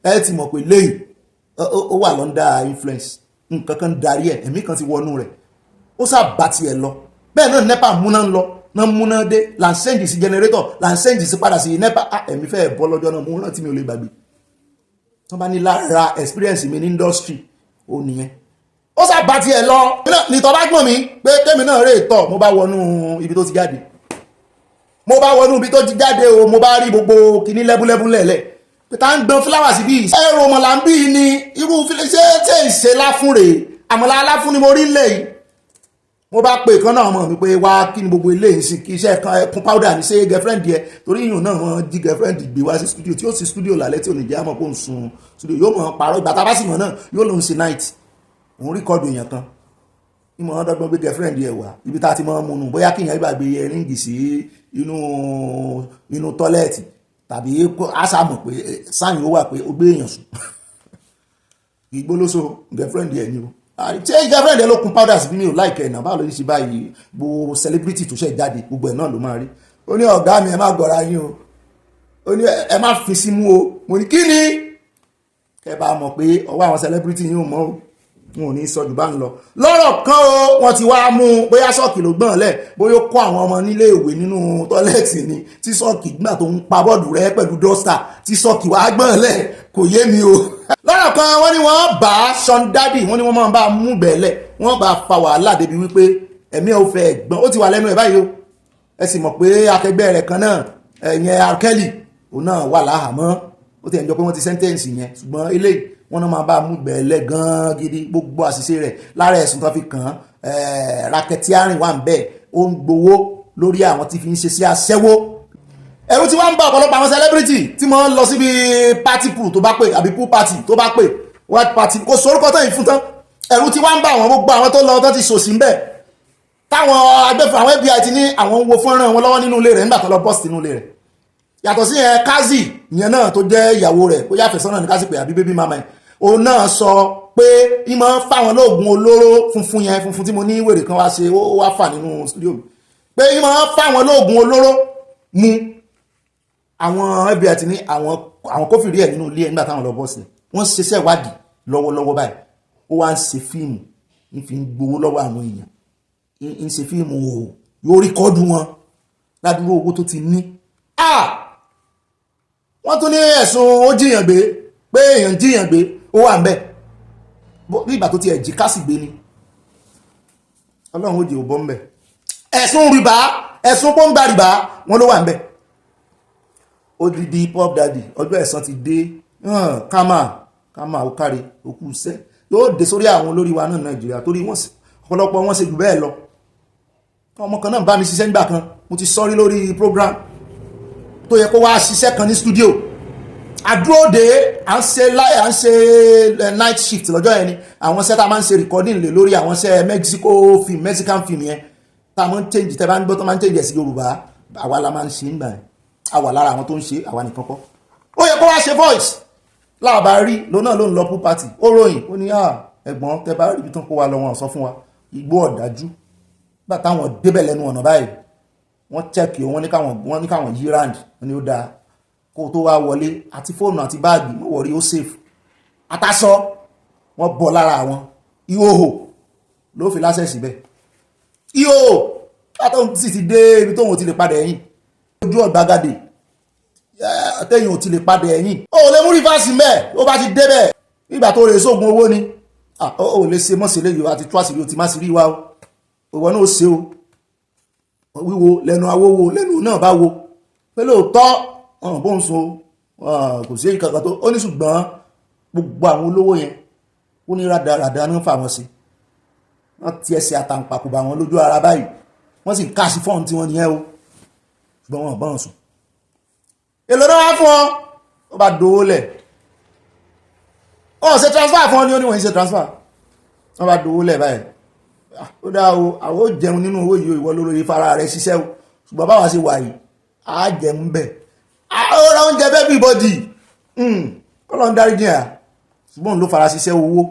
ẹ ti mọ̀ pé lẹ́yìn ó wà lọ́ndà influence nǹkan kan darí ẹ̀ ẹ̀mí kan ti wọnú rẹ̀ ó sàbá tiẹ̀ lọ bẹ́ẹ̀ náà nepa múná ń lọ náà múná dé lansẹ́ǹjì sí generator lansẹ́ǹjì sí padà sí nepa ẹ̀mí fẹ́ bọ́ lọ́jọ́ náà mú rántí mi ò lè gbàgbé tó bá ní lára experience mi ní industry ó nìyẹn ó sábà tiẹ̀ lọ nìtọ́ bá gbọ́n mi pé kémi náà rè tọ̀ mo bá wọnú ibi tó ti jáde o mo bá rí gbogbo kìíní lẹ́búlẹ́bú lẹ̀lẹ̀ pé tá ń gbọ́n fúláwà sí bí ẹ̀rọ ọmọlà ń bí ni irú ṣé ìṣe láfún rèé àmọ́lá aláfún ni mo rí lẹ̀ yìí mo bá pè kan náà mọ̀ mi pé wá kí ni gbogbo ilé ìsìn kí iṣẹ́ kan ẹkùn powder ní ṣe girlfriend yẹ torí ìyún náà wọ́n jí girlfriend gbé wá sí studio tí ó sì studio lálẹ́ tí ò ní jẹ́ àmọ́ kó ń sun studio yóò mọ̀ pààrọ̀ ìgbà tá a bá sì mọ̀ náà yóò lòun ṣe night òun rìkọ́dù èèyàn kan ìmọ̀ ọ́n dọ́gbọ́n gbé girlfriend yẹ wá ibi tá a ti mọ̀ ọ́n múnú bóyá kíyàn gbàgbé ẹríǹgì sí inú tọ́lẹ́ẹ̀tì tàbí àṣà mọ̀ pé sáyìn ó wà pé ó gbé èèyàn sùn ìgbólóso girlfriend yẹ ni o ṣé girlfriend ẹ ló kun powder sí mi ò láìkẹ́ náà báwo ló ní ṣe báyìí gbogbo celebrity tó ṣẹ̀ jáde gbogbo ẹ̀ náà ló máa rí ó ní ọ̀gá mi ẹ má gọ̀ra yín o ó ní ẹ má fi sí mú o mo ní kí ni kẹ bá mọ̀ pé ọwọ́ àwọn celebrity yín ò mọ́ o wọn ò ní sọ jù bá ń lọ lọ́rọ̀ kan o wọ́n ti wá mú bóyá sọ́ọ̀kì ló gbọ́n lẹ̀ bóyá ó kó àwọn ọmọ nílé ìwé nínú tọ́lẹ́ẹ̀tì ni tí sọ́ọ̀kì gbà tó ń pa bọ́ọ̀dù rẹ pẹ̀lú dọ́stà tí sọ́ọ̀kì wá gbọ́n lẹ̀ kò yé mi o lọ́rọ̀ kan wọ́n ní wọ́n bá Sean Daddy wọ́n ní wọ́n máa bá mú bẹ̀ẹ́lẹ̀ wọ́n bá fa wàhálà débi wípé ẹ̀mí ò fẹ́ gbọ́n ó ti wà lẹ́nu ẹ̀ báyìí o ẹ sì mọ̀ pé akẹgbẹ́ rẹ̀ kan náà ẹ̀yẹn Arkeli òun náà wà láhàámọ́ ó ti ẹ̀ jọ pé wọ́n ti sẹ́ńtẹ́ǹsì yẹn ṣùgbọ́n eléyìí wọ́n náà máa bá mú bẹ̀ẹ́lẹ̀ gan-an gidi gbogbo àṣìṣe rẹ̀ lára ẹ̀sùn tó fi kàn án racketeering wà ń bẹ̀ ó ń gbowó lórí àwọn tí fi ń ṣe sí aṣẹ́wó ẹ̀rù tí wọ́n ń bá ọ̀pọ̀lọpọ̀ àwọn celebrity tí wọ́n lọ síbi party pool tó bá pè àbí pool party tó bá pè white party kò sórúkọ tán yìí fún tán ẹ̀rù tí wọ́n ń bá àwọn gbogbo àwọn tó lọ tó ti sòsì ń bẹ̀ táwọn agbẹ́fọ̀ àwọn FBI ti ní àwọn wo fọ́nrán wọn lọ́wọ́ nínú ilé rẹ̀ nígbà tó lọ bọ́ọ̀sì nínú ilé rẹ̀ yàtọ̀ sí yẹn Kazi ìyẹn náà tó jẹ́ ìyàwó rẹ̀ ó yàfẹ́ sọ́nà ní Kazi pé àbí bébí mama ẹ̀ òun náà sọ pé ìmọ̀ fáwọn lóògùn olóró funfun tí mo ní wèrè kan wá ṣe ó wá fà nínú studio mi pé ìmọ̀ fáwọn lóògùn olóró mu àwọn FBI ti ní àwọn kófìrí ẹ̀ nínú ilé ẹ̀ nígbà táwọn lọ bọ́ọ̀sì wọ́n ṣiṣẹ́ ìwádìí lọ́wọ́lọ́wọ́ báyìí ó wá ń ṣe fíìmù ń fi gbowó lọ́wọ́ àwọn èèyàn ń ṣe fíìmù o yóò ríkọ́dù wọn ládùúgbò owó tó ti ní wọ́n tún ní ẹ̀sùn ó jiyàn gbé pé èèyàn jiyàn gbé ó wà ń bẹ̀ bí ìgbà tó ti ẹ̀jì kásì gbé ni ọlọ́run ó jẹ́ òbọ́ ń bẹ̀ ẹ̀sùn rìbá ẹ̀sùn pọ́ńgbà rìbá wọn ló wà ń bẹ̀ odidi pop daddy ọjọ́ ẹ̀san ti dé kámà ó kárí òkú iṣẹ́ yóò dé sórí àwọn olórí wa náà Nàìjíríà torí ọ̀pọ̀lọpọ̀ wọn ṣe jù bẹ́ẹ̀ lọ ọmọ kan náà bá mi ṣiṣẹ́ nígbà kan mo ti sọrí lórí program tó yẹ kó wá ṣiṣẹ́ kan ní studio àdúródé à ń ṣe night shift lọ́jọ́ yẹn ni àwọn iṣẹ́ tá a máa ń ṣe recording lè lórí àwọn iṣẹ́ Mexican film yẹn tá a máa ń change tẹ́ bá ń gbọ́ tó máa ń change ẹ̀ sí Yorùbá àwa la máa ń ṣe nígbà yẹn àwa lára àwọn tó ń ṣe àwa nìkan kọ́ ó yẹ kó wá ṣe voice láàbá rí lónà ló ń lọ pool party ó ròyìn ó ní ẹ̀gbọ́n tẹ́ bá rí ibi tó ń kó wa lọ wọn sọ fún wa igbó ọ̀dájú bá táwọn débẹ̀ lẹ́nu ọ̀nà báyìí wọ́n check wọ́n ní káwọn yí round wọ́n ní ó dáa kó tó wá wọlé àti fóònù àti báàgì mọ́ wọ̀rí ó safe àtàsọ wọ́n bọ̀ lára àwọn ìhòhò ló fi lásẹ̀ síbẹ̀ ìhòhò látọ̀ sì ti dé ibi tóun ti lè padà ẹ̀yìn ojú ọ̀gbagadè tẹ́yìn ò ti lè padà ẹ̀yìn ó lè mú rìfáàsì mẹ́ ó bá ti débẹ̀ nígbà tó rè sóògùn owó ni ó lè ṣe mọ́sílẹ̀ yìí àti tú àṣírí ó ti má sí rí wa o ìwọ náà ó ṣe o wíwo lẹ́nu awówó lẹ́nu náà bá wo pé lóòótọ́ ọ̀nà bó ń so kò sí èyí kankan tó ó ní ṣùgbọ́n gbogbo àwọn olówó yẹn ó ní rádaràdà ní fà wọ́n sí wọ́n ti ẹsẹ̀ àtàǹpàkò bá wọn lójú ara báyìí wọ́n sì ń káàsì fọ́ọ̀n tí wọ́n ní ẹ́ o ṣùgbọ́n wọn bọ́n sùn èlò náà wá fún ọ ó bá dowó lẹ̀ ó ṣe transfer fún ọ ní ó ní wọ́n ṣe transfer wọ́n bá dowó lẹ̀ báyìí ó dá o àwọn ó jẹun nínú owó yìí ìwọ lórí fara rẹ̀ ṣiṣẹ́ o ṣùgbọ́n báwa ṣe wà yìí á jẹun bẹ́ẹ̀ ó ra oúnjẹ bẹ́ẹ̀ bí bọ́dì kọ́lọ́ ń dárí jìyà ṣùgbọ́n ló fara ṣiṣẹ́ owó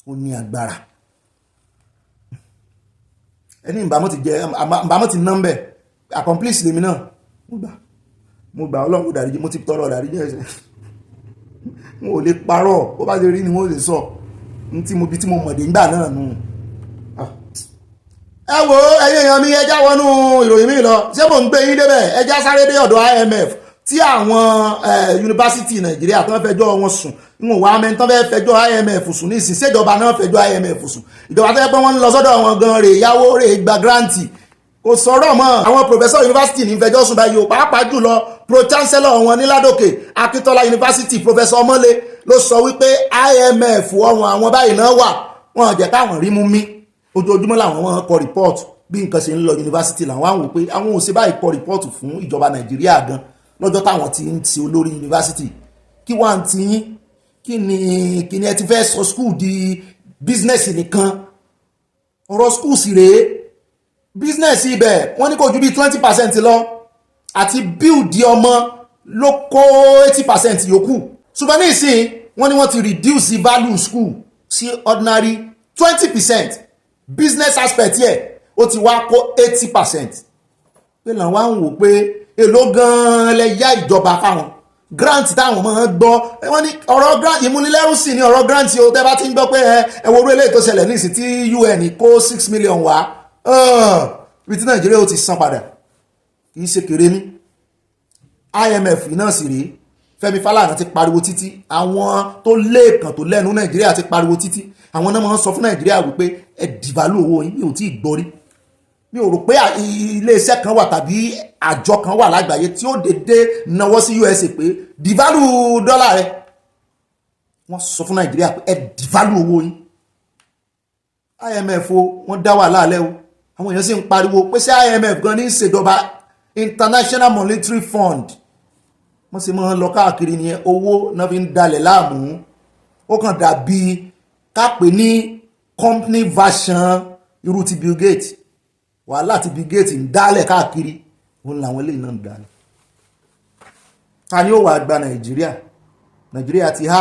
ó ní agbára ẹni ìbámọ́ ti nọ́mbẹ̀ accomplice lèmi náà mo gbà ọlọ́run dáríjì mo ti tọrọ dáríjì ẹ̀ṣẹ̀ mo ò lè parọ́ bó bá ṣe rí ni mo lè sọ tí mo mọ̀dé ńgbà náà nù. ẹ wo ẹyẹ èèyàn mi ẹjá wọnú ìròyìn mi lọ ṣé mò ń gbé yín débẹ̀ ẹjá sáré dé ọ̀dọ̀ IMF tí àwọn yunifásitì Nàìjíríà tó ń fẹjọ́ wọn sùn wọn wà mẹ́ni tó fẹ́ fẹjọ́ IMF sùn ní ìsìn ṣèjọba náà fẹjọ́ IMF sùn ìjọba tó yẹ pé wọ́n ń lọ sọ́dọ̀ wọn gan rè yáwó rè gba gírántì kò sọ̀rọ̀ mọ́ àwọn pòfẹ́sọ̀ yunifásitì ní fẹjọ́ sùn báyìí o pàápàá jùlọ pro chancellor wọn ní Ládòkè Akíntọ́lá yunifásitì pòfẹ́sọ̀ Ọmọ́lé ló sọ wípé IMF ọ̀run àwọn báyìí náà wà wọn jẹ́ káwọn rí mú mi ojoojúmọ́ làwọn wọn kọ report bí nǹkan ṣe ń lọ yunifásitì làwọn àwọn wò pé àwọn ò ṣe báyìí kọ report fún ìjọba Nàìjíríà gan lọ́jọ́ táwọn ti ń ti olórí yunifásitì kí wọ́n ti yín kí ni ẹ ti fẹ́ sọ school di business nìkan ọ̀rọ̀ school sì rèé business ibẹ̀ wọ́n ní kò ju bí 20% lọ àti build ọmọ ló kó 80% yòókù ṣùgbọ́n ní ìsìn wọ́n ní wọ́n ti reduce the value school sí ordinary 20% business aspect yẹ ó ti wá kó 80% pé làwọn á ń wò pé èló gan-an lẹ yá ìjọba fáwọn grant táwọn máa ń gbọ́ wọ́n ní ọ̀rọ̀ grant ìmúnilẹ́rùsì ní ọ̀rọ̀ grant o tẹ́ bá ti ń gbọ́ pé ẹ wo orí eléyìí tó ṣẹlẹ̀ ní ìsìn tí UN kó 6 million wá ibi tí Nàìjíríà ó ti san padà kì í ṣe kéré ní IMF náà sì rèé Fẹ́mi Fálànà ti pariwo títí àwọn tó lẹ́ẹ̀kan tó lẹ́nu Nàìjíríà ti pariwo títí àwọn náà máa ń sọ fún Nàìjíríà wípé ẹ dìvalú owó yín mi ò tí ì gbọ́ rí mi ò rò pé iléeṣẹ́ kan wà tàbí àjọ kan wà lágbàáyé tí ó dédé náwó sí USA pé dìvalú dọ́là rẹ wọ́n sọ fún Nàìjíríà pé ẹ dìvalú owó yín IMF o wọ́n dá wà láàlẹ́ o àwọn èèyàn sì ń pariwo pé ṣé IMF gan ní ìṣèjọba International Monetary Fund wọ́n sì máa ń lọ káàkiri nìyẹn owó náà fi ń dalẹ̀ láàmú ó kàn dàbí kápẹ́ ní company version irú ti Bill Gates wàhálà tí Bill Gates ń dálẹ̀ káàkiri òun làwọn eléyìí náà ń dálẹ̀ ta ni ó wàá gba Nàìjíríà ti há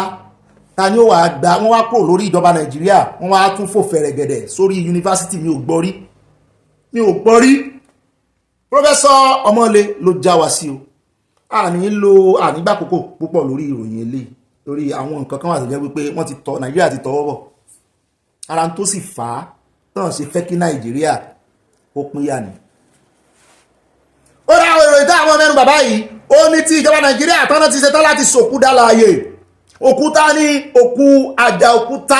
ta ni ó wàá gba wọ́n wá kúrò lórí ìjọba Nàìjíríà wọ́n wá tún fò fẹ̀rẹ̀gẹ̀dẹ̀ sórí yunifásitì mi ò gbọ́ rí Professor Ọmọlé ló já wa sí o ànígbà kókò púpọ̀ lórí ìròyìn eléyìí lórí àwọn nǹkan kan wà tó jẹ́ wípé Nàìjíríà ti tọwọ́ bọ̀ ara tó sì fà á tán ṣe fẹ́ kí Nàìjíríà ó pínyà ní. ó dá ìròyìn tá àwọn mẹ́rin bàbá yìí ó ní tí ìjọba Nàìjíríà tọ́nà ti ṣetán láti sòkú dá láàyè òkúta ní òkú Ajaokuta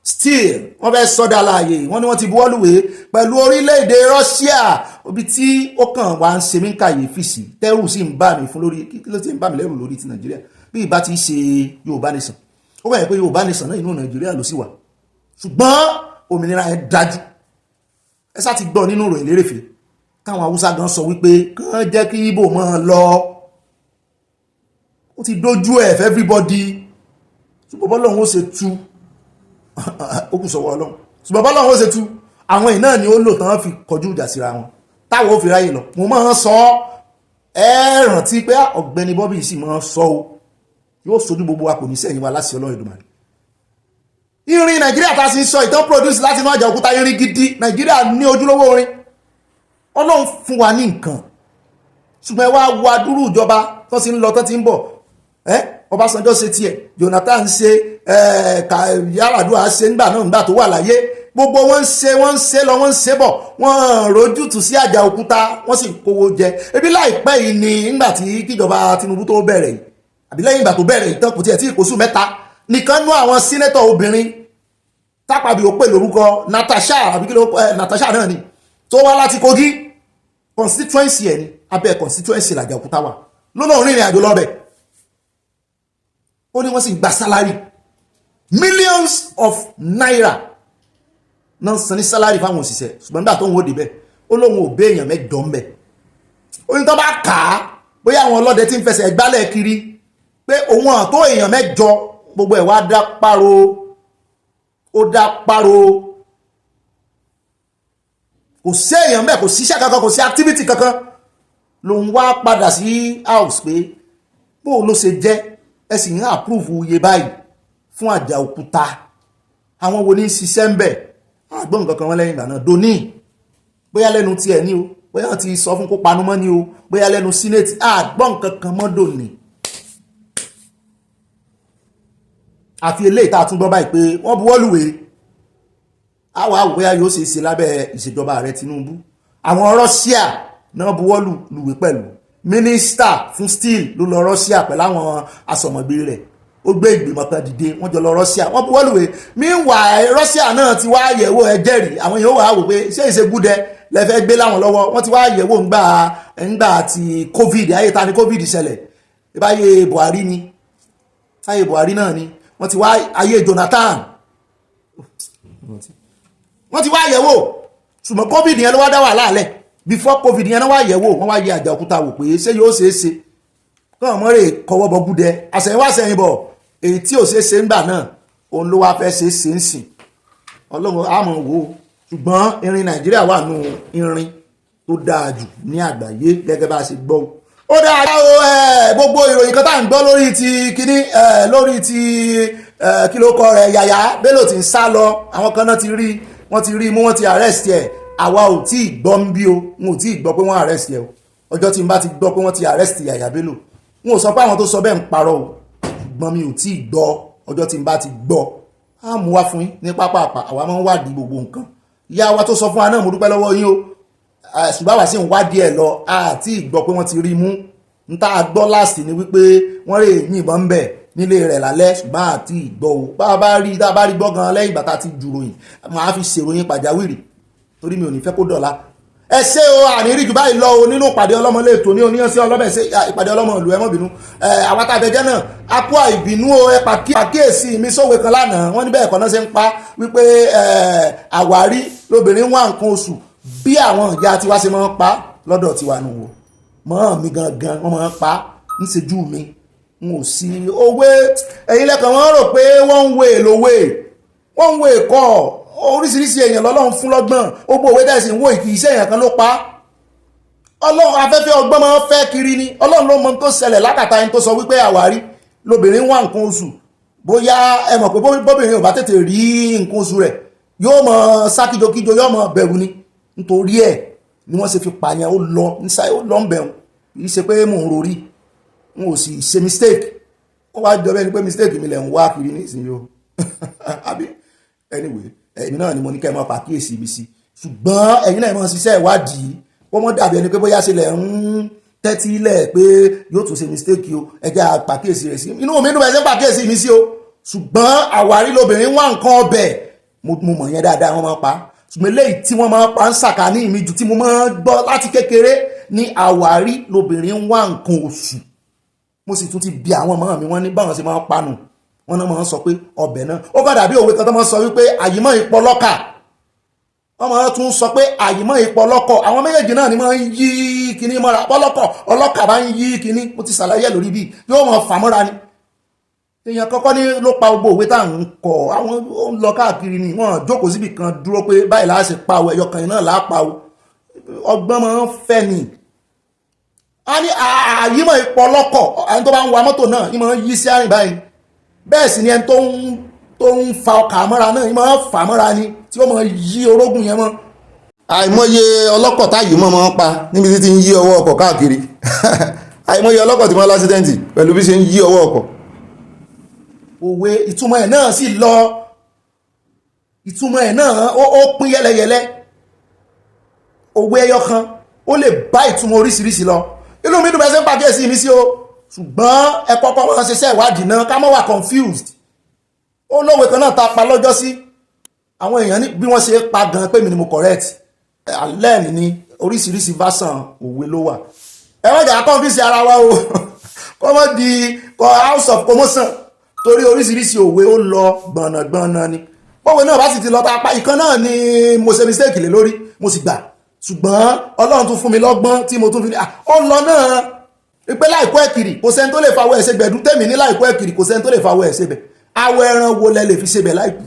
still wọ́n fẹ́ sọ́dá láàyè wọ́n ní wọ́n ti buwọ́lùwé pẹ̀lú orílẹ̀-èdè Russia ibi tí ó kàn wá ń ṣe mí kàyéfì sí tẹ́rù sì ń bà mí fún lórí kí ló ti ń bà mí lẹ́rù lórí ti Nàìjíríà bí ìbá ti ṣe Yorùbá nation ó bẹ̀rẹ̀ pé Yorùbá nation náà inú Nàìjíríà ló sì wà ṣùgbọ́n òmìnira ẹ̀ dájú ẹ sá ti gbọ́ nínú ìròyìn lérèfé táwọn Haúsá gan sọ wípé kàn jẹ́ kí Ìgbò máa lọ ó ti dójú ẹ̀ fẹ́ everybody ṣùgbọ́n bọ́lọ́run ó ṣe tú ó kù sọ́wọ́ Ọlọ́run ṣùgbọ́n bọ́lọ́run ó ṣe tú àwọn ìná ni ó lò tán fi kọjú ìjà síra wọn táwọn ó fi ráyè lọ mo máa ń sọ ẹ rántí pé Ọ̀gbẹ́ni Bobby sì máa ń sọ o yóò sojú gbogbo wa kò ní sẹ́yìn wa láti Ọlọ́run Èdùmàrè irin Nàìjíríà tá a sì ń sọ ìtàn produce láti inú Àjàòkúta irin gidi Nàìjíríà ní ojúlówó orin Ọlọ́run fún wa ní nǹkan ṣùgbọ́n ẹ wá wo adúrú ìjọba tó ti ń lọ tó ti ń bọ̀ Ọbásanjọ́ ṣe tiẹ̀ Jonathan ṣe Yar'Adua ṣe nígbà tó wà láyé gbogbo wọ́n ń ṣe lọ wọ́n ń ṣe bọ̀ wọ́n rójútùú sí Àjàòkúta wọ́n sì kówó jẹ ebi láìpẹ́ yìí ni nígbà tí kíjọba Tinubu tó bẹ̀rẹ̀ yìí àbí lẹ́yìn ìgbà tó bẹ̀rẹ̀ ìtàn kò tiẹ̀ tí ìkóṣù mẹ́ta nìkan nú àwọn sínétọ̀ obìnrin tápàbí ó pè lórúkọ Natasha àbí kí ló Natasha náà ni tó wá láti Kogi constituency ẹ̀ ní abẹ́ constituency l'Àjàòkúta wà lọ́nà rìnrìn àjò lọ́bẹ̀ ó ní wọ́n sì gba salary millions of naira náà san ní salary fáwọn òṣìṣẹ́ ṣùgbọ́n nígbà tó ń wò débẹ̀ ó lóun ò bẹ́ èèyàn mẹ́jọ ń bẹ̀ ó ní tó bá kà á bóyá àwọn ọlọ́dẹ tí ń fẹsẹ̀ gbálẹ̀ kiri pé òun àtó èèyàn mẹ́jọ gbogbo ẹ̀ wá dá páro ó dá páro kò sí èèyàn bẹ́ẹ̀ kò síṣẹ́ kankan kò sí activity kankan lòun wá padà sí house pé bó ló ṣe jẹ́ ẹ sì ń approve iye báyìí fún Àjàòkúta àwọn wo ní ṣiṣẹ́ ń bẹ̀ àgbọ̀n nǹkan kan wọ́n lẹ́yìn ìgbà náà doni bóyá lẹ́nu tiẹ̀ ní o bóyá ti sọ fún kó panumọ́ ní o bóyá lẹ́nu senate àgbọ̀n nǹkan kan mọ́ doni àfi eléyìí tá a tún gbọ́ báyìí pé wọ́n buwọ́lùwé àwọn àwòrán yóò ṣe lábẹ́ ìṣèjọba ààrẹ Tinubu àwọn Russia náà buwọ́lùwé pẹ̀lú mínísítà fún steel ló lọ Russia pẹ̀lú àwọn asọ̀mọ̀gbé rẹ̀ ó gbé ìgbìmọ̀ kan dìde wọ́n jọ lọ Russia wọ́n buwọ́lùwé meanwhile Russia náà ti wá yẹ̀wò ẹjẹ́rìí àwọn èèyàn wà wò pé ṣé ìṣègùdẹ lẹ́fẹ́ gbé láwọn lọ́wọ́ wọ́n ti wá yẹ̀wò ńgbà ti covid ayé ta ni covid ṣẹlẹ̀ ìbáyé Buhari ni ayé Buhari náà ni wọ́n ti wá ayé Jonathan wọ́n ti wá yẹ̀wò ṣùgbọ́n covid yẹn ló wá dá wàhálà lẹ̀ before covid yẹn náà wá yẹ̀wò wọ́n wá yẹ Ajaokuta wò pé ṣé yóò ṣeé ṣe kọ́ ọmọ rẹ̀ kọwọ́ bọ gúdẹ àṣẹyìnwá àṣẹyìn bọ̀ èyí tí ò ṣeé ṣe ńgbà náà òun ló wá fẹ́ ṣe é ṣe ń sìn Ọlọ́run àmọ́ wò ṣùgbọ́n irin Nàìjíríà wà nù irin tó dáa jù ní àgbáyé gẹ́gẹ́ bá a ṣe gbọ́ ó dáa o gbogbo ìròyìn kan tá à ń gbọ́ lórí ti kíní lórí ti kí ló kọ rẹ̀ Yàyà Bello ti ń sá lọ àwọn kan náà ti rí wọ́n ti rí mú wọ́n ti arrest ẹ̀ àwa ò tí ì gbọ́ ń bí o n ò tí ì gbọ́ pé wọ́n arrest ẹ̀ o ọjọ́ tí n bá ti gbọ́ pé wọ́n ti arrest Yàyà Bello n ò sọ pé àwọn tó sọ bẹ́ẹ̀ ń parọ́ o ṣùgbọ́n mi ò tí ì gbọ́ ọjọ́ tí n bá ti gbọ́ á mú wá fún yín ní pápápá àwa máa ń wádìí gbogbo nǹkan ìyá wa tó sọ fún wa náà mo dúpẹ́ lọ́wọ́ yín o ṣùgbọ́n àwa sì ń wádìí ẹ̀ lọ àti ìgbọ́ pé wọ́n ti rí mú n tá a gbọ́ láàsì ni wípé wọ́n rè yìnbọn ń bẹ̀ nílé rẹ̀ lálẹ́ ṣùgbọ́n àti ìgbọ́ o bá a bá rí gbọ́ gan lẹ́yìn ìgbà tá a ti jùròyìn máa fi ṣèròyìn pàjáwìrì torí mi ò ní fẹ́ kó dọ̀la ẹ ṣé o àníírí jù báyìí lọ o nínú ìpàdé ọlọ́mọ lẹ́ẹ̀tọ́ ní oníyànsí ọlọ́bẹ̀ ṣe ìpàdé ọlọ́mọ ìlú ẹ má bínú àwọn àtàbẹ̀jẹ́ náà a kó àìbínú o ẹ pàkíyèsí mi sówe kan lánàá wọ́n ní bẹ́ẹ̀ kọ́ náà ṣe ń pa wípé àwárí lóbìnrin wà nǹkan oṣù bí àwọn ìyá tiwa ṣe máa ń pa lọ́dọ̀ tiwa nù wò mọ́ mi gangan wọ́n máa ń pa ń ṣejú mi n ò sí owó ẹ̀yin lẹ́kàn wọ́n rò pé wọ́n ń wé wọ́n ń wé kọ́ oríṣiríṣi èèyàn lọ́lọ́run fún lọ́gbọ́n gbogbo òwe tẹ̀sí ń wò ìkì iṣẹ́ èèyàn kan ló pa ọlọ́run afẹ́fẹ́ ọgbọ́n máa ń fẹ́ kiri ni ọlọ́run ló mọ tó ṣẹlẹ̀ lákàtà ẹni tó sọ wípé àwárí lobìnrin wà nǹkan oṣù bóyá ẹ mọ̀ pé bóbìnrin ò bá tètè rí nǹkan oṣù rẹ̀ yóò mọ sákìjokíjo yóò mọ bẹ̀rù ni nítorí ẹ̀ ni wọ́n ṣe fi pààyàn ó lọ ń bẹ̀rù kì í ṣe pé mò ń rorí n ò sì ṣe mistake wọ́n wá jọ bẹ́ẹ̀ ni pé mistake mi lẹ̀ ń wá kiri nísìnyí o àbí anyway ẹ̀yin náà ni mo ní kẹ́ ẹ máa pàkíyèsí ibi sí ṣùgbọ́n ẹ̀yin náà máa ṣiṣẹ́ ìwádìí wọ́n mọ́ dàbí ẹni pé bóyá ṣe lẹ̀ ń tẹ́tí lẹ̀ pé yóò tún ṣe mistake o ẹ̀jẹ̀ àpàkíyèsí rẹ̀ sí inú mi inú bẹ̀ ṣe ń pàkíyèsí mi sí o ṣùgbọ́n àwárí lobìnrin wà nǹkan ọbẹ̀ mo mọ̀ yẹn dáadáa wọ́n máa pa ṣùgbọ́n eléyìí tí wọ́n máa pa ń ṣàkání mi ju tí mo máa gbọ́ láti kékeré ní àwárí lobìnrin wà nǹkan oṣù mo sì tún ti bi àwọn ọmọ mi wọ́n ní báwọn ṣe máa pa nù wọ́n náà máa ń sọ pé ọbẹ̀ náà ó bá dàbí òwe kan tó máa ń sọ wípé àyìmọ́ ìpọlọ́kà wọ́n máa tún sọ pé àyìmọ́ ìpọlọ́kọ̀ àwọn méjèèjì náà ni máa ń yí kíní mọ́ra pọ́lọ́kọ̀ ọlọ́kà bá ń yí kíní mo ti ṣàlàyé lórí bí yóò máa fà mọ́ra ni èèyàn kọ́kọ́ ní ló pa gbogbo òwe tá à ń kọ àwọn ó ń lọ káàkiri ni wọ́n jókòó síbì kan dúró pé báyìí láà ṣe pa ẹyọ kan náà láà pa ọgbọ́n máa ń fẹ́ ni a ní àyìmọ́ ìpọlọ́kọ̀ ẹni tó bá ń wa mọ́tò náà ní máa ń yí sí àrìn báyìí bẹ́ẹ̀ sì ni ẹni tó ń fa ọkà mọ́ra náà máa ń fà mọ́ra ni tí ó máa yí orógùn yẹn mọ́. àìmọye ọlọ́kọ̀ táyì mọ́ máa ń pa níbi tí ti ń yí ọwọ́ ọkọ̀ káàkiri àìmọye ọlọ́kọ̀ tí wọ́n lásídẹ́ǹtì pẹ̀lú bí ṣe ń yí ọwọ́ ọkọ̀. òwe ìtumọ̀ ẹ̀ náà sì lọ ìtumọ̀ ẹ̀ náà ó pín yẹ́lẹyẹ̀lẹ òwe ẹyọ kan ó lè bá ìtumọ̀ oríṣiríṣi lọ inú mi dùn bẹ́ẹ̀ ṣe ń pàkíyèsí mi sí o ṣùgbọ́n ẹ kọ́kọ́ wọn ṣiṣẹ́ ìwádìí náà ká má wà confused ó lówe kan náà ta pa lọ́jọ́ sí àwọn èèyàn ní bí wọ́n ṣe pa gan pé mi ni mo correct alẹ́ mi ní oríṣiríṣi version òwe ló wà ẹ wọ́n jà confuse ara wa o kọ́ mọ́ di house of commotion torí oríṣiríṣi òwe ó lọ gbọ̀nàgbọ̀nà ni òwe náà bá sì ti lọ ta pa ìkan náà ni mo ṣe mistake lé lórí mo sì gbà ṣùgbọ́n Ọlọ́run tún fún mi lọ́gbọ́n tí mo tún fi ní ó lọ náà ìpé láìkó ẹ̀kìrì kò sẹ́ni tó lè fawọ́ ẹ̀ṣẹ̀ gbẹ̀dún tèmi ní láìkó ẹ̀kìrì kò sẹ́ni tó lè fawọ́ ẹ̀ṣẹ̀ bẹ̀ awọ ẹran wo lẹ lè fi ṣe bẹ̀ láìkú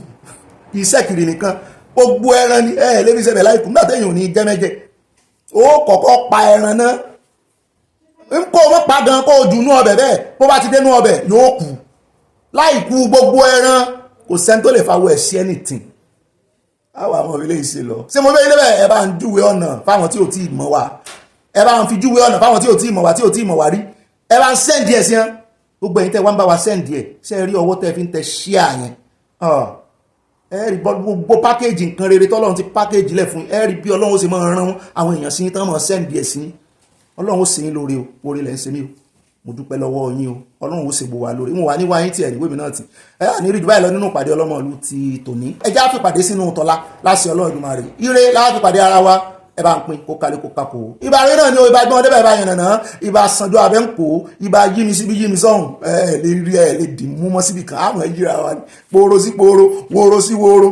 kì í ṣẹ̀kìrì nìkan gbogbo ẹran ni ẹ lè fi ṣe bẹ̀ láìkú nígbà téèyàn ò ní jẹ́mẹ́jẹ́ ó kọ́kọ́ pa ẹran náà ń kó o mọ́ pa gan kó o jù nú ọbẹ̀ bẹ́ẹ̀ bó bá ti dé nú ọbẹ̀ yóò kú láìkú gbogbo ẹran kò sẹ́ni tó lè fawọ́ ẹ̀ṣẹ̀ anything àwọn àwọn ilé ìṣe lọ ṣé mo fẹ́ ilé bẹ́ẹ̀ ẹ bá ń júwe ọ̀nà fáwọn tí ò tí ì mọ̀ wá ẹ bá ń fi júwe ọ̀nà fáwọn tí ò tí ì mọ̀ wá tí ò tí ì mọ̀ wá rí ẹ bá ń sẹ́ǹdì ẹ̀ sí ẹ́ gbogbo ẹ̀yin tẹ́ wá ń bá wa sẹ́ǹdì ẹ̀ ṣe rí ọwọ́ tẹ́ fi ń tẹ ṣíà yẹn ẹ rí gbogbo pákéjì nǹkan rere tọ́lọ́run ti pákéjì lẹ̀ fún ẹ rí bí Ọlọ́run ó ṣe máa rán àwọn èèyàn sí tán máa sẹ́ǹdì ẹ̀ sí ọlọ́run ó ṣe yín lóore o oore lẹ́ ń ṣe mí o mo dúpẹ́ lọ́wọ́ yín o ọlọ́run ó ṣe gbogbo wa lóore mo wà ní wáyé tí ẹ̀ níwèé mi náà ti ẹ à ní rí dubai lọ nínú ìpàdé ọlọ́mọlú ti tòní ẹ já fi pàdé sínú tọ́lá láti ọlọ́run Èdùmàrè ire láti fi pàdé ara wa ẹ bá ń pín kó kálé kó kákó ibà rí náà ni o ibà gbọ́n débẹ̀ ibà yànnàná ibà sanjó abẹ́ ń kó ibà yí mi síbi yí mi sọ́hùn ẹ lè rí ẹ lè dì mú mọ́ síbi kan àmọ́ ẹ yíra wa ni poro sí poro woro sí woro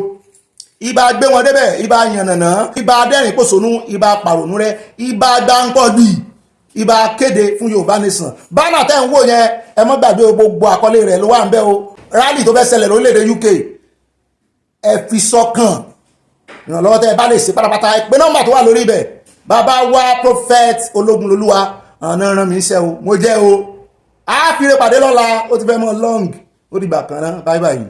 ibà gbé wọn débẹ̀ ibà yànnàná ibà dẹ́rìn pòṣónú ibà pàrònú rẹ ibà gbáǹkọ́gbì ibà kéde fún Yorùbá nation bánà tẹ́ ń wò yẹn ẹ mọ́ gbàgbé gbogbo àkọlé rẹ̀ ló wà ń bẹ̀ o rally tó fẹ́ ṣẹlẹ̀ lórílẹ̀‐èdè UK ẹ fi sọ́kàn ìrànlọ́wọ́ tẹ́ ẹ bá lè ṣe pátápátá ẹ pé nọ́mbà tó wà lórí ibẹ̀ bàbá wa prophet Ológunlolúwa ọ̀nà ràn mí iṣẹ́ o mo jẹ́ o á fi rè pàdé lọ́la ó ti fẹ́ mọ́ long ó dìgbà kan náà bye bye.